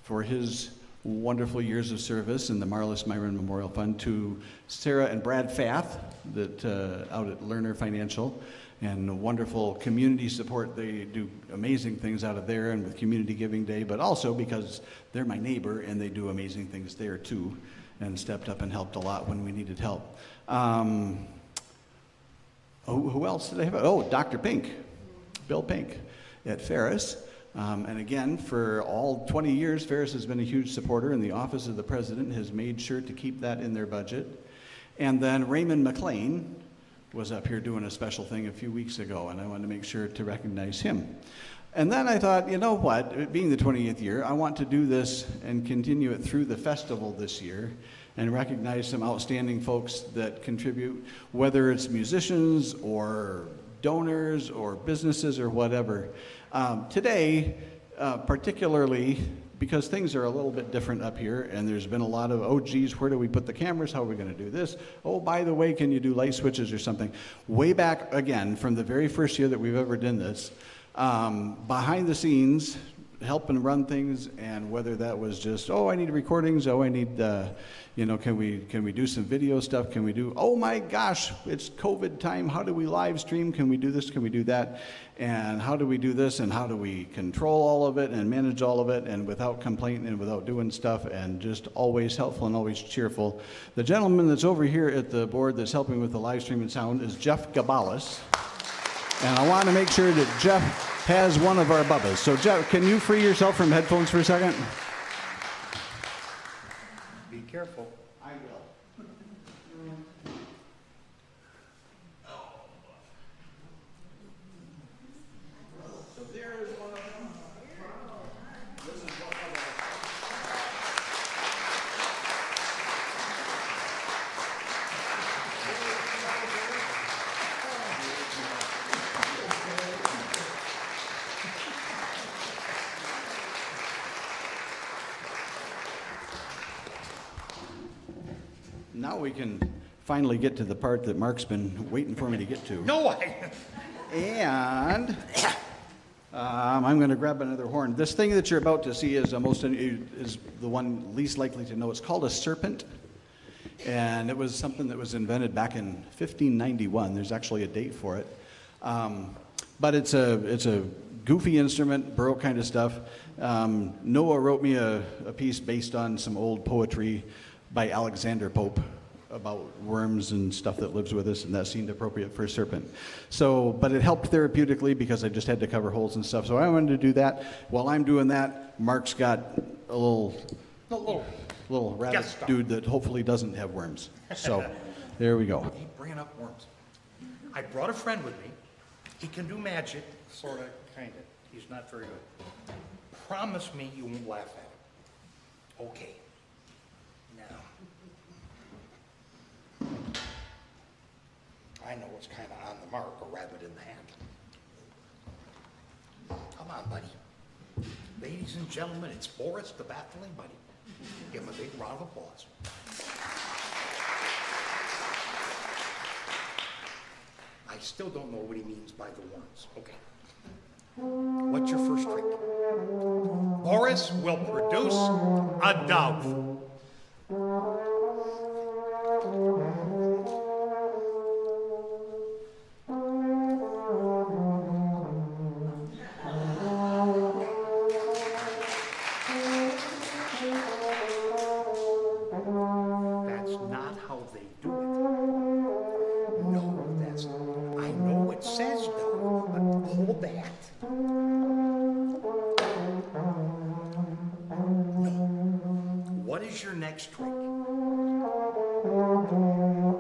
Speaker 1: for his wonderful years of service in the Marlis Myron Memorial Fund, to Sarah and Brad Fath that out at Lerner Financial, and wonderful community support. They do amazing things out of there, and with Community Giving Day, but also because they're my neighbor and they do amazing things there too, and stepped up and helped a lot when we needed help. Who else did I have? Dr. Pink, Bill Pink at Ferris. And again, for all 20 years, Ferris has been a huge supporter, and the Office of the President has made sure to keep that in their budget. And then Raymond McLean was up here doing a special thing a few weeks ago, and I wanted to make sure to recognize him. And then I thought, you know what, it being the 20th year, I want to do this and continue it through the festival this year and recognize some outstanding folks that contribute, whether it's musicians or donors or businesses or whatever. Today, particularly because things are a little bit different up here, and there's been a lot of, oh geez, where do we put the cameras? How are we going to do this? Oh, by the way, can you do light switches or something? Way back again, from the very first year that we've ever done this, behind the scenes, helping run things, and whether that was just, oh, I need recordings, oh, I need, can we do some video stuff? Can we do, oh my gosh, it's COVID time, how do we live stream? Can we do this? Can we do that? And how do we do this? And how do we control all of it and manage all of it and without complaining and without doing stuff and just always helpful and always cheerful? The gentleman that's over here at the board that's helping with the live stream and sound is Jeff Gabalis. And I want to make sure that Jeff has one of our bubbas. So Jeff, can you free yourself from headphones for a second?
Speaker 4: Be careful.
Speaker 1: I will. So there is one of them. This is what Now we can finally get to the part that Mark's been waiting for me to get to.
Speaker 4: No, I.
Speaker 1: And I'm going to grab another horn. This thing that you're about to see is the one least likely to know. It's called a serpent, and it was something that was invented back in 1591. There's actually a date for it, but it's a goofy instrument, Baroque kind of stuff. Noah wrote me a piece based on some old poetry by Alexander Pope about worms and stuff that lives with us, and that seemed appropriate for a serpent. So, but it helped therapeutically because I just had to cover holes and stuff. So I wanted to do that. While I'm doing that, Mark's got a little rabbit dude that hopefully doesn't have worms. So there we go.
Speaker 4: Keep bringing up worms. I brought a friend with me. He can do magic, sort of, kind of. He's not very good. Promise me you won't laugh at him. Okay. I know it's kind of on the mark, a rabbit in the hat. Come on, buddy. Ladies and gentlemen, it's Boris the Baffling Buddy. Give him a big round of applause. I still don't know what he means by the worms. Okay. What's your first trick? Boris will produce a dove. Your next trick.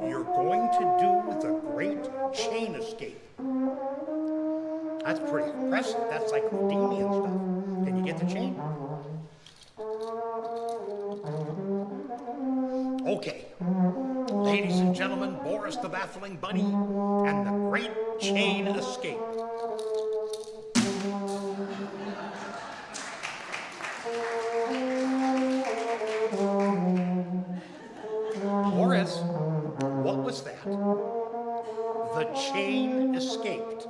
Speaker 4: You're going to do the great chain escape. That's pretty impressive. That's like Houdini and stuff. Can you get the chain? Okay. Ladies and gentlemen, Boris the Baffling Bunny and the great chain escape. Boris, what was that? The chain escaped.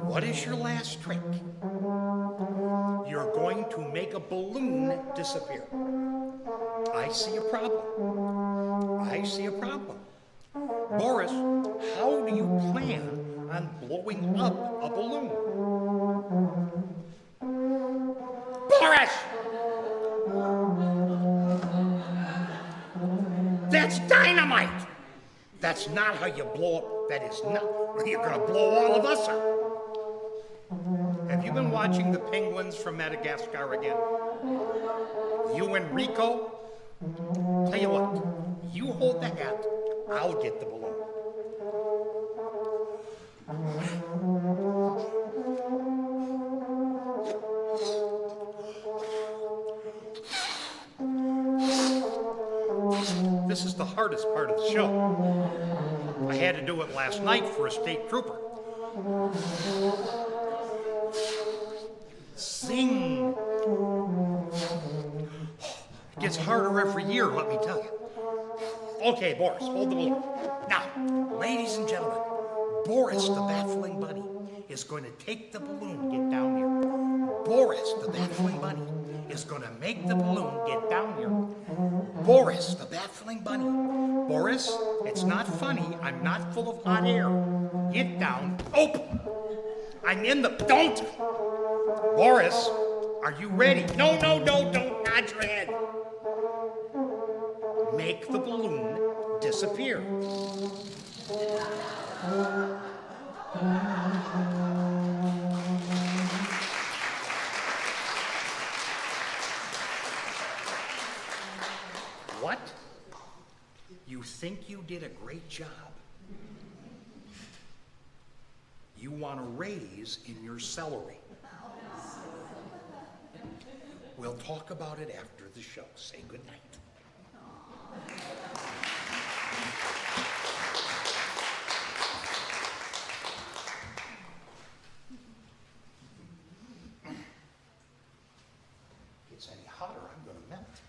Speaker 4: What is your last trick? You're going to make a balloon disappear. I see a problem. I see a problem. Boris, how do you plan on blowing up a balloon? Boris! That's dynamite! That's not how you blow up. That is not. You're going to blow all of us up. Have you been watching the penguins from Madagascar again? You and Rico? Tell you what, you hold the hat, I'll get the balloon. This is the hardest part of the show. I had to do it last night for a state trooper. Sing. It gets harder every year, let me tell you. Okay, Boris, hold the balloon. Now, ladies and gentlemen, Boris, the baffling bunny, is going to take the balloon and get down here. Boris, the baffling bunny, is going to make the balloon get down here. Boris, the baffling bunny. Boris, it's not funny. I'm not full of hot air. Get down. Open. I'm in the... Don't! Boris, are you ready? No, don't nod your head. Make the balloon disappear. What? You think you did a great job? You want a raise in your salary. We'll talk about it after the show. Say good night. Gets any hotter, I'm going to melt.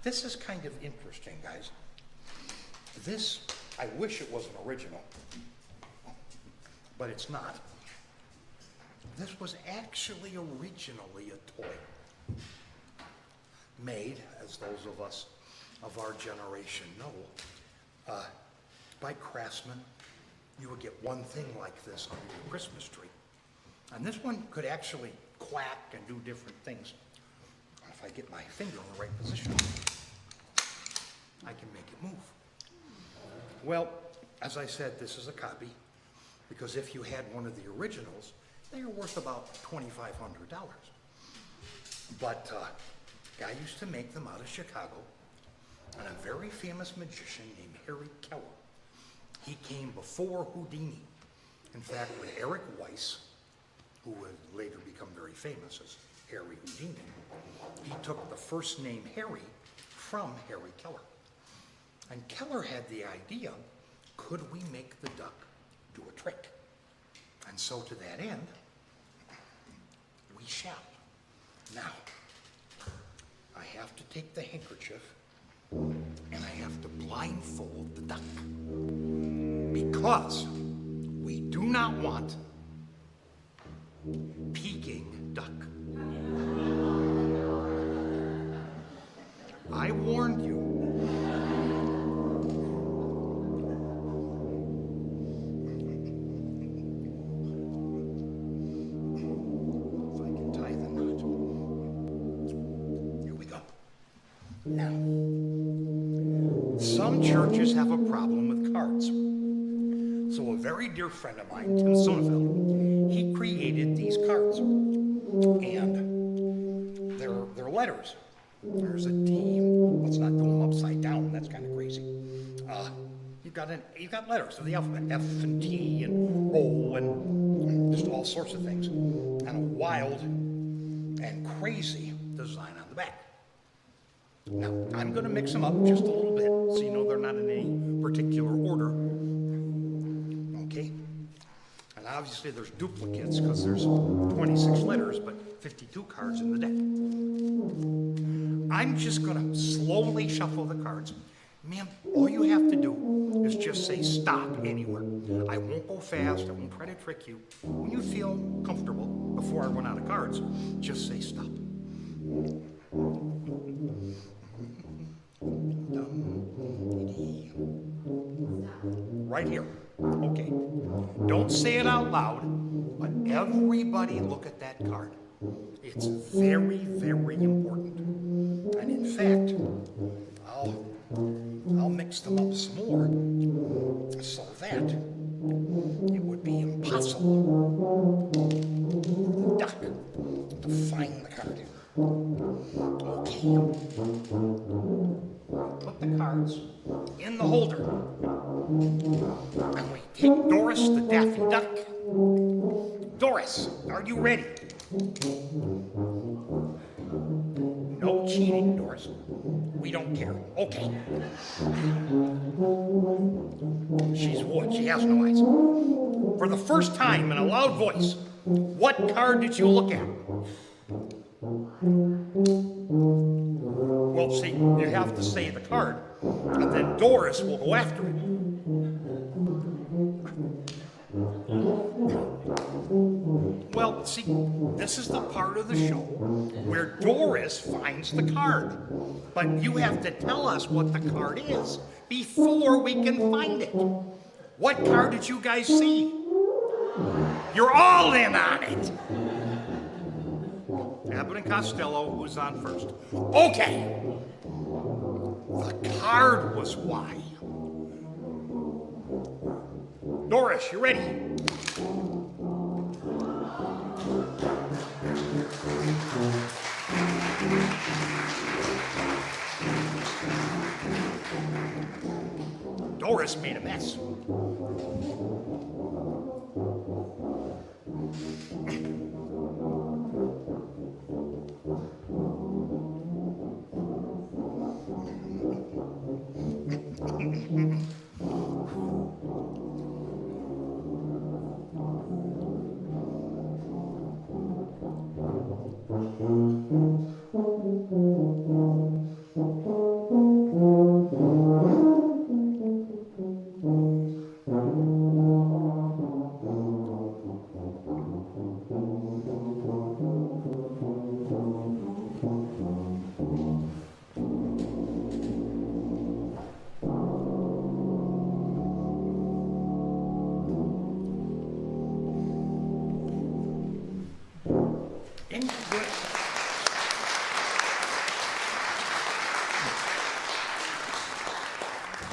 Speaker 4: This is kind of interesting, guys. This, I wish it was an original, but it's not. This was actually originally a toy made, as those of us of our generation know, by craftsmen. You would get one thing like this on your Christmas tree. And this one could actually quack and do different things. If I get my finger in the right position, I can make it move. Well, as I said, this is a copy, because if you had one of the originals, they are worth about $2,500. But a guy used to make them out of Chicago, and a very famous magician named Harry Keller. He came before Houdini. In fact, when Eric Weiss, who would later become very famous as Harry Houdini, he took the first name Harry from Harry Keller. And Keller had the idea, could we make the duck do a trick? And so to that end, we shall. Now, I have to take the handkerchief and I have to blindfold the duck, because we do not want peeking duck. I warned you. If I can tie the knot. Here we go. Now, some churches have a problem with cards. So a very dear friend of mine, Tim Sonnefeld, he created these cards. And they're letters. There's a D. Let's not do them upside down. That's kind of crazy. You've got letters of the alphabet, F and T and O and just all sorts of things. And a wild and crazy design on the back. Now, I'm going to mix them up just a little bit so you know they're not in any particular order. Okay? And obviously there's duplicates because there's 26 letters, but 52 cards in the deck. I'm just going to slowly shuffle the cards. Ma'am, all you have to do is just say stop anywhere. I won't go fast. I won't try to trick you. When you feel comfortable, before I run out of cards, just say stop. Right here. Okay. Don't say it out loud, but everybody look at that card. It's very, very important. And in fact, I'll mix them up some more so that it would be impossible for the duck to find the card. Okay. Put the cards in the holder. And we take Doris the Daffy Duck. Doris, are you ready? No cheating, Doris. We don't care. Okay. She's wood. She has no eyes. For the first time in a loud voice, what card did you look at? Well, see, you have to say the card, and then Doris will go after it. Well, see, this is the part of the show where Doris finds the card. But you have to tell us what the card is before we can find it. What card did you guys see? You're all in on it. Abbott and Costello, who's on first? Okay. The card was Y. Doris, you ready? Doris made a mess.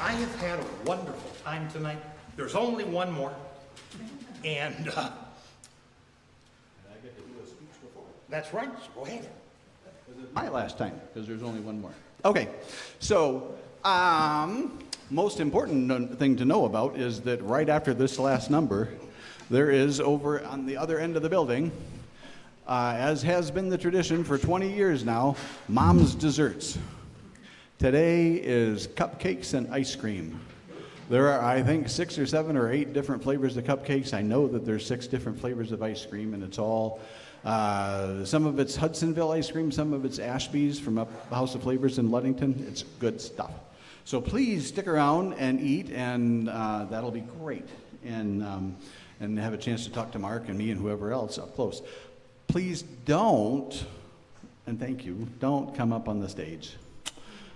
Speaker 4: I have had a wonderful time tonight. There's only one more. And I get to do a speech before. That's right. So go ahead.
Speaker 1: My last time, because there's only one more. Okay, so most important thing to know about is that right after this last number, there is over on the other end of the building, as has been the tradition for 20 years now, Mom's Desserts. Today is cupcakes and ice cream. There are, I think, 6 or 7 or 8 different flavors of cupcakes. I know that there's 6 different flavors of ice cream, and it's all, some of it's Hudsonville ice cream, some of it's Ashby's from up House of Flavors in Ludington. It's good stuff. So please stick around and eat, and that'll be great. And have a chance to talk to Mark and me and whoever else up close. Please don't, and thank you, don't come up on the stage.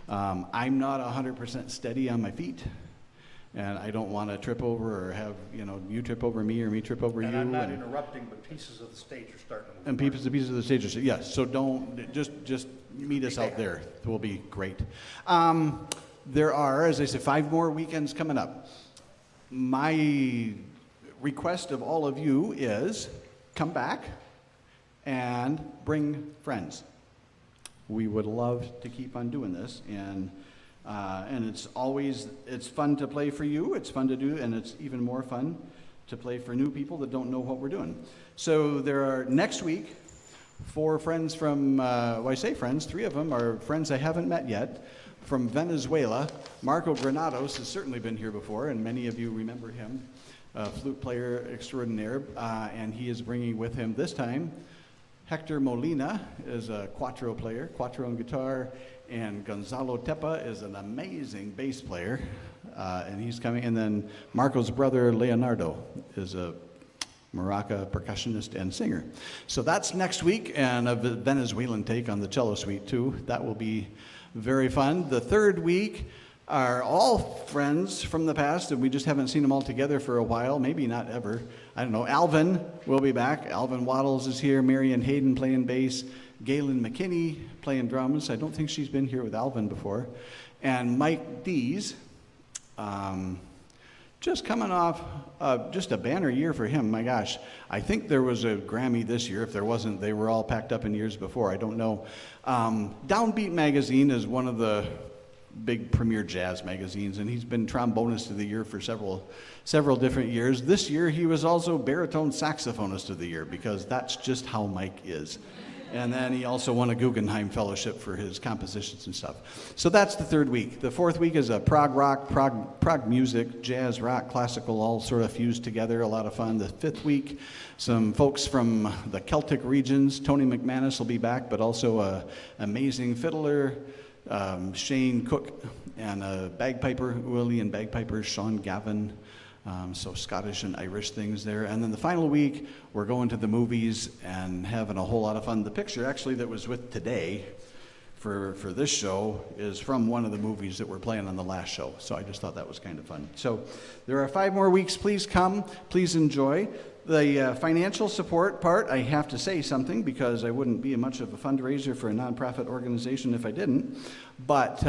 Speaker 1: I'm not 100% steady on my feet, and I don't want to trip over or have, you trip over me or me trip over you.
Speaker 4: And I'm not interrupting, but pieces of the stage are starting to move.
Speaker 1: And pieces of the stage are, yes, so don't, just meet us out there. It will be great. There are, as I said, 5 more weekends coming up. My request of all of you is come back and bring friends. We would love to keep on doing this, and it's fun to play for you, it's fun to do, and it's even more fun to play for new people that don't know what we're doing. So there are, next week, 4 friends from, I say friends, 3 of them are friends I haven't met yet, from Venezuela. Marco Granados has certainly been here before, and many of you remember him, flute player extraordinaire, and he is bringing with him this time Hector Molina is a cuatro player, cuatro on guitar, and Gonzalo Tepa is an amazing bass player, and he's coming. And then Marco's brother Leonardo is a maraca percussionist and singer. So that's next week, and a Venezuelan take on the cello suite too. That will be very fun. The third week are all friends from the past, and we just haven't seen them all together for a while, maybe not ever. I don't know. Alvin will be back. Alvin Waddles is here. Marion Hayden playing bass. Galen McKinney playing drums. I don't think she's been here with Alvin before. And Mike Dees, just coming off just a banner year for him. My gosh, I think there was a Grammy this year. If there wasn't, they were all packed up in years before. I don't know. Downbeat Magazine is one of the big premier jazz magazines, and he's been trombonist of the year for several different years. This year he was also baritone saxophonist of the year, because that's just how Mike is. And then he also won a Guggenheim Fellowship for his compositions and stuff. So that's the third week. The fourth week is a prog rock, prog music, jazz, rock, classical, all sort of fused together, a lot of fun. The fifth week, some folks from the Celtic regions. Tony McManus will be back, but also an amazing fiddler, Shane Cook, and a bagpiper, Uilleann bagpiper, Sean Gavin. So Scottish and Irish things there. And then the final week, we're going to the movies and having a whole lot of fun. The picture actually that was with today for this show is from one of the movies that we're playing on the last show. So I just thought that was kind of fun. So there are 5 more weeks. Please come. Please enjoy. The financial support part, I have to say something because I wouldn't be much of a fundraiser for a nonprofit organization if I didn't. But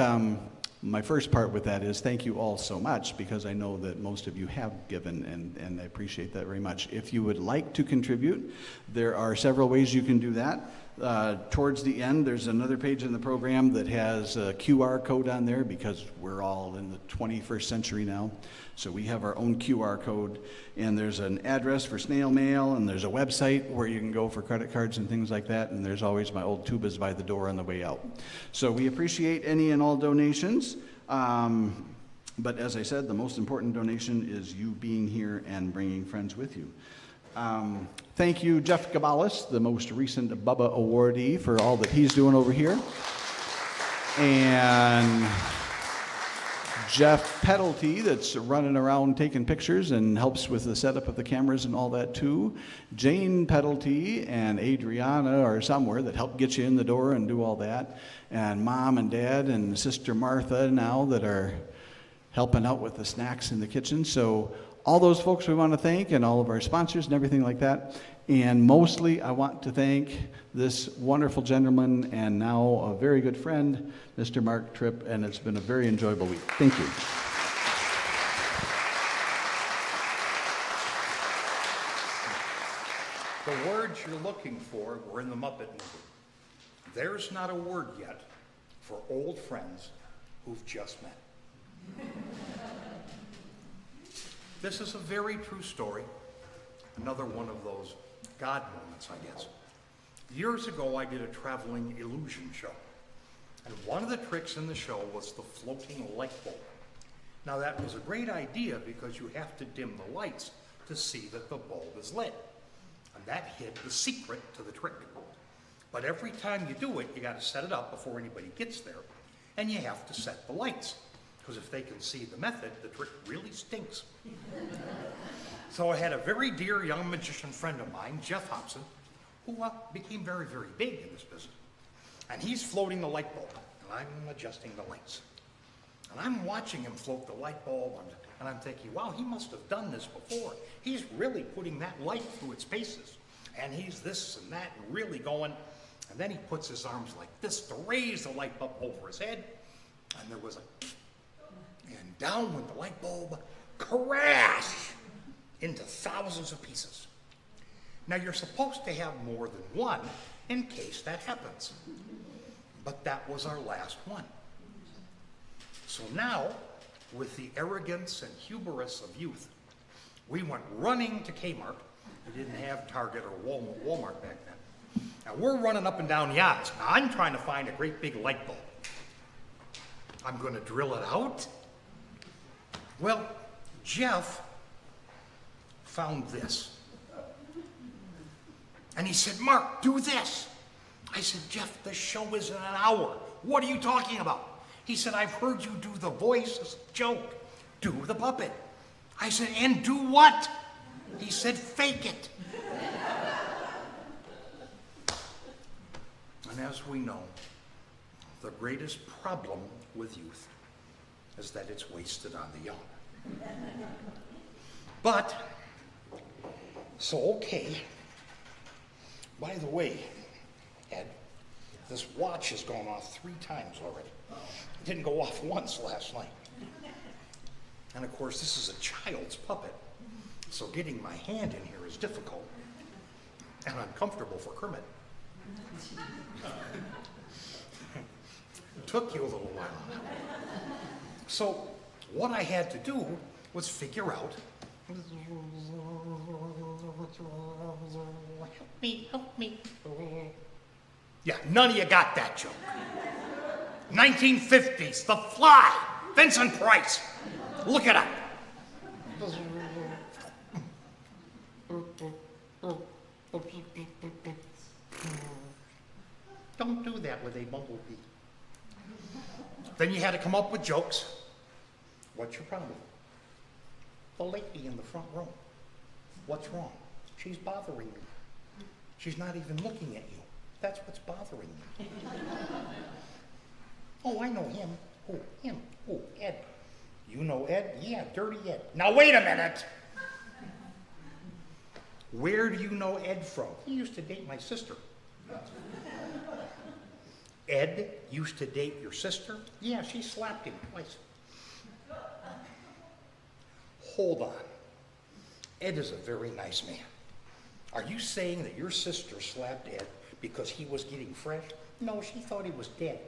Speaker 1: my first part with that is thank you all so much, because I know that most of you have given, and I appreciate that very much. If you would like to contribute, there are several ways you can do that. Towards the end, there's another page in the program that has a QR code on there, because we're all in the 21st century now. So we have our own QR code, and there's an address for snail mail, and there's a website where you can go for credit cards and things like that, and there's always my old tubas by the door on the way out. So we appreciate any and all donations, but as I said, the most important donation is you being here and bringing friends with you. Thank you, Jeff Gabalis, the most recent Bubba awardee, for all that he's doing over here. And Jeff Peddlety, that's running around taking pictures and helps with the setup of the cameras and all that too. Jane Peddlety and Adriana are somewhere that help get you in the door and do all that. And Mom and Dad and Sister Martha now that are helping out with the snacks in the kitchen. So all those folks we want to thank, and all of our sponsors and everything like that. And mostly I want to thank this wonderful gentleman and now a very good friend, Mr. Mark Tripp, and it's been a very enjoyable week. Thank you.
Speaker 4: The words you're looking for were in the Muppet movie. There's not a word yet for old friends who've just met. This is a very true story. Another one of those God moments, I guess. Years ago, I did a traveling illusion show. And one of the tricks in the show was the floating light bulb. Now that was a great idea because you have to dim the lights to see that the bulb is lit. And that hid the secret to the trick. But every time you do it, you got to set it up before anybody gets there. And you have to set the lights. Because if they can see the method, the trick really stinks. So I had a very dear young magician friend of mine, Jeff Hobson, who became very, very big in this business. And he's floating the light bulb, and I'm adjusting the lights. And I'm watching him float the light bulb, and I'm thinking, wow, he must have done this before. He's really putting that light through its paces. And he's this and that, and really going. And then he puts his arms like this to raise the light bulb over his head. And there was a, and down went the light bulb, crash, into thousands of pieces. Now you're supposed to have more than one in case that happens. But that was our last one. So now, with the arrogance and hubris of youth, we went running to Kmart. We didn't have Target or Walmart back then. Now we're running up and down the aisles. Now I'm trying to find a great big light bulb. I'm going to drill it out. Well, Jeff found this. And he said, Mark, do this. I said, Jeff, the show is in an hour. What are you talking about? He said, I've heard you do the voice as a joke. Do the puppet. I said, and do what? He said, fake it. And as we know, the greatest problem with youth is that it's wasted on the young. But, so okay. By the way, Ed, this watch has gone off 3 times already. It didn't go off once last night. And of course, this is a child's puppet, so getting my hand in here is difficult and uncomfortable for Kermit. It took you a little while on that one. So what I had to do was figure out, help me. Yeah, none of you got that joke. 1950s, The Fly, Vincent Price. Look it up. Don't do that with a bumblebee. Then you had to come up with jokes. What's your problem? The lady in the front row. What's wrong? She's bothering me. She's not even looking at you. That's what's bothering me. Oh, I know him. Oh, him. Oh, Ed. You know Ed? Yeah, Dirty Ed. Now wait a minute. Where do you know Ed from? He used to date my sister. Ed used to date your sister? Yeah, she slapped him twice. Hold on. Ed is a very nice man. Are you saying that your sister slapped Ed because he was getting fresh? No, she thought he was dead.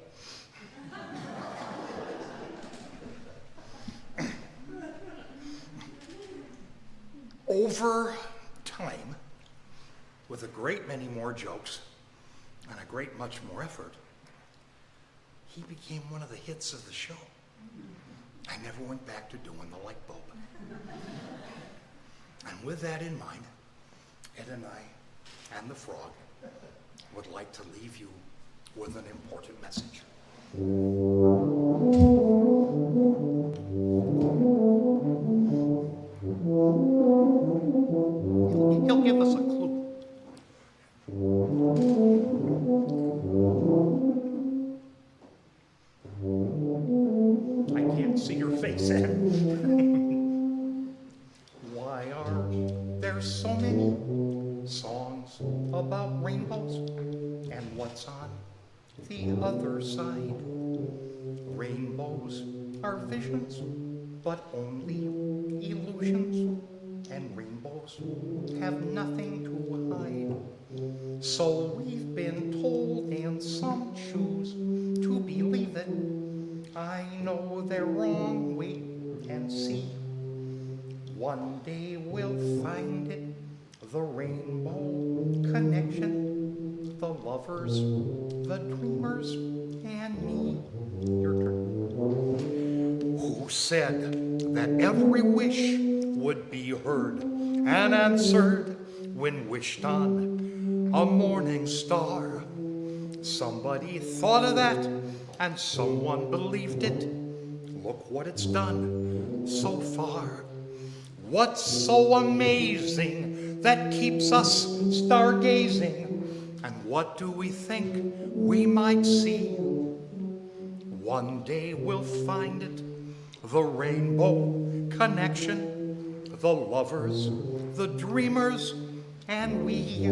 Speaker 4: Over time, with a great many more jokes and a great much more effort, he became one of the hits of the show. I never went back to doing the light bulb. And with that in mind, Ed and I and the frog would like to leave you with an important message. He'll give us a clue. I can't see your face, Ed. Why are there so many songs about rainbows? And what's on the other side? Rainbows are visions, but only illusions. And rainbows have nothing to hide. So we've been told, and some choose to believe it. I know they're wrong, wait and see. One day we'll find it, the rainbow connection, the lovers, the dreamers, and me. Your turn. Who said that every wish would be heard and answered when wished on a morning star? Somebody thought of that and someone believed it. Look what it's done so far. What's so amazing that keeps us stargazing? And what do we think we might see? One day we'll find it, the rainbow connection, the lovers, the dreamers, and we.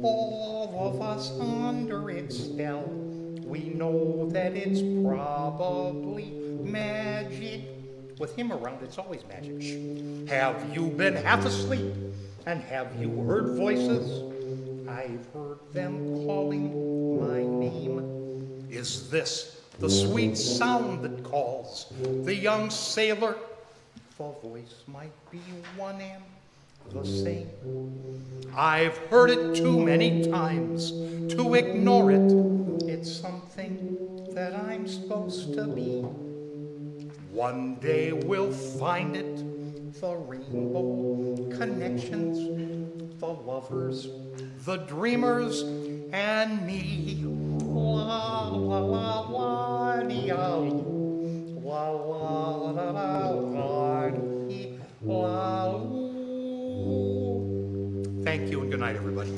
Speaker 4: All of us under its spell. We know that it's probably magic. With him around, it's always magic. Shh. Have you been half asleep? And have you heard voices? I've heard them calling my name. Is this the sweet sound that calls the young sailor? The voice might be one and the same. I've heard it too many times to ignore it. It's something that I'm supposed to be. One day we'll find it, the rainbow connections, the lovers, the dreamers, and me. La la la la dee, la la la la la dee, la. Thank you and good night, everybody.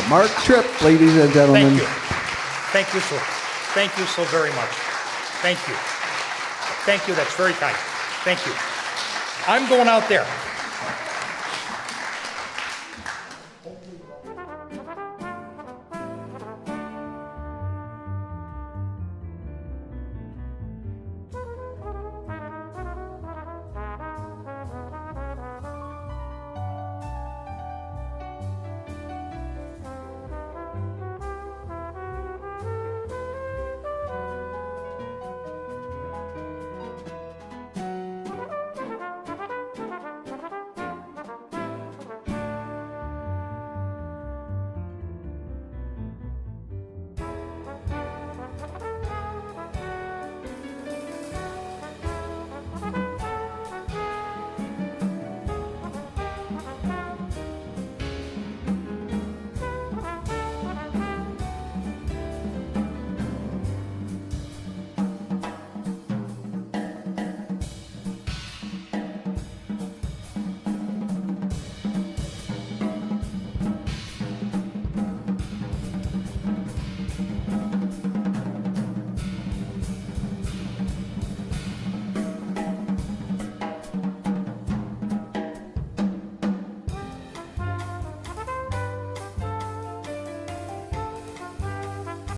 Speaker 1: Mark Tripp, ladies and gentlemen.
Speaker 4: Thank you. Thank you so very much. Thank you. Thank you, that's very kind. Thank you. I'm going out there.